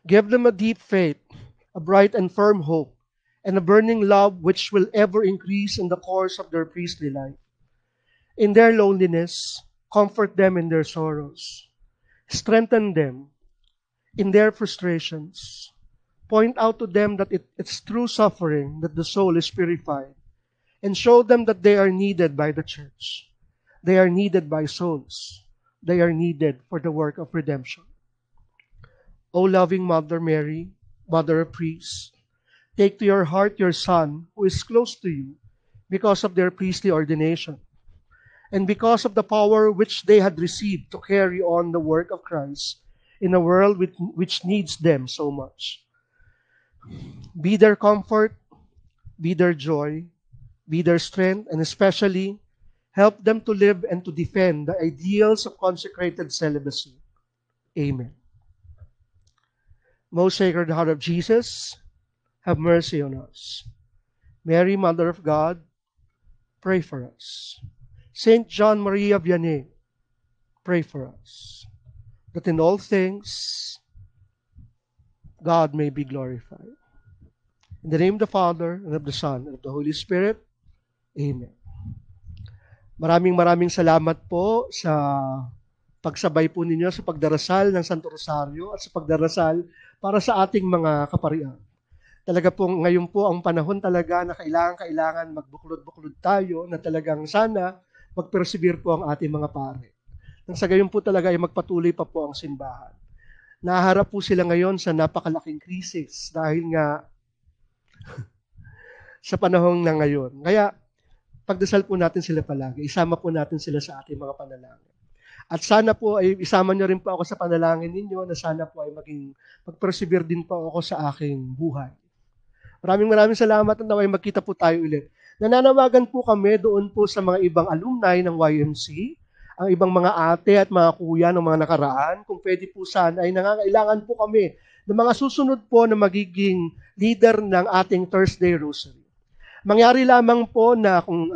Give them a deep faith, a bright and firm hope, and a burning love which will ever increase in the course of their priestly life. In their loneliness, comfort them in their sorrows. Strengthen them in their frustrations. Point out to them that it's through suffering that the soul is purified, and show them that they are needed by the church. They are needed by souls. They are needed for the work of redemption. O loving Mother Mary, Mother of Priests, take to your heart your Son who is close to you because of their priestly ordination, and because of the power which they had received to carry on the work of Christ in a world which needs them so much. Be their comfort, be their joy, be their strength, and especially help them to live and to defend the ideals of consecrated celibacy. Amen. Most Sacred Heart of Jesus, have mercy on us. Mary, Mother of God, pray for us. Saint John Maria Vianney, pray for us, that in all things God may be glorified. In the name of the Father, and of the Son, and of the Holy Spirit. Amen. Maraming salamat po sa pagsabay po ninyo sa pagdarasal ng Santo Rosario at sa pagdarasal para sa ating mga kaparian. Talaga po ngayon po ang panahon talaga na kailangan magbuklod-buklod tayo, na talagang sana mag-persevere po ang ating mga pare. Nang sa gayon po talaga ay magpatuloy pa po ang simbahan. Naharap po sila ngayon sa napakalaking krisis dahil nga sa panahon na ngayon. Kaya pagdasal po natin sila palagi. Isama po natin sila sa ating mga panalangin. At sana po ay isama niyo rin po ako sa panalangin ninyo, na sana po ay mag-persevere din po ako sa aking buhay. Maraming salamat at naway magkita po tayo ulit. Nananawagan po kami doon po sa mga ibang alumni ng YMC, ang ibang mga ate at mga kuya ng mga nakaraan, kung pwede po sana ay nangangailangan po kami ng mga susunod po na magiging leader ng ating Thursday Rosary. Mangyari lamang po na kung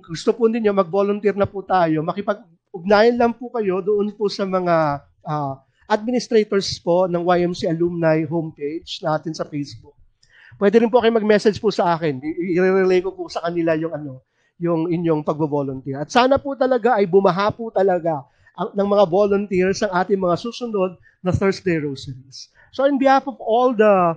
gusto po ninyo mag-volunteer na po tayo, makipag-ugnayan lang po kayo doon po sa mga administrators po ng YMC Alumni homepage natin sa Facebook. Pwede rin po kayo mag-message po sa akin. I-relay ko po sa kanila yung inyong pagbo-volunteer. At sana po talaga ay bumaha po talaga ng mga volunteers ang ating mga susunod na Thursday Rosaries. So in behalf of all the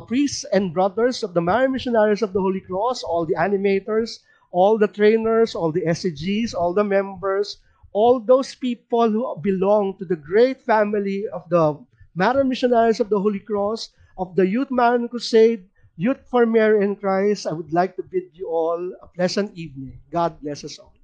priests and brothers of the Marian Missionaries of the Holy Cross, all the animators, all the trainers, all the SCGs, all the members, all those people who belong to the great family of the Marian Missionaries of the Holy Cross, of the Youth Marian Crusade, Youth for Mary and Christ, I would like to bid you all a pleasant evening. God bless us all.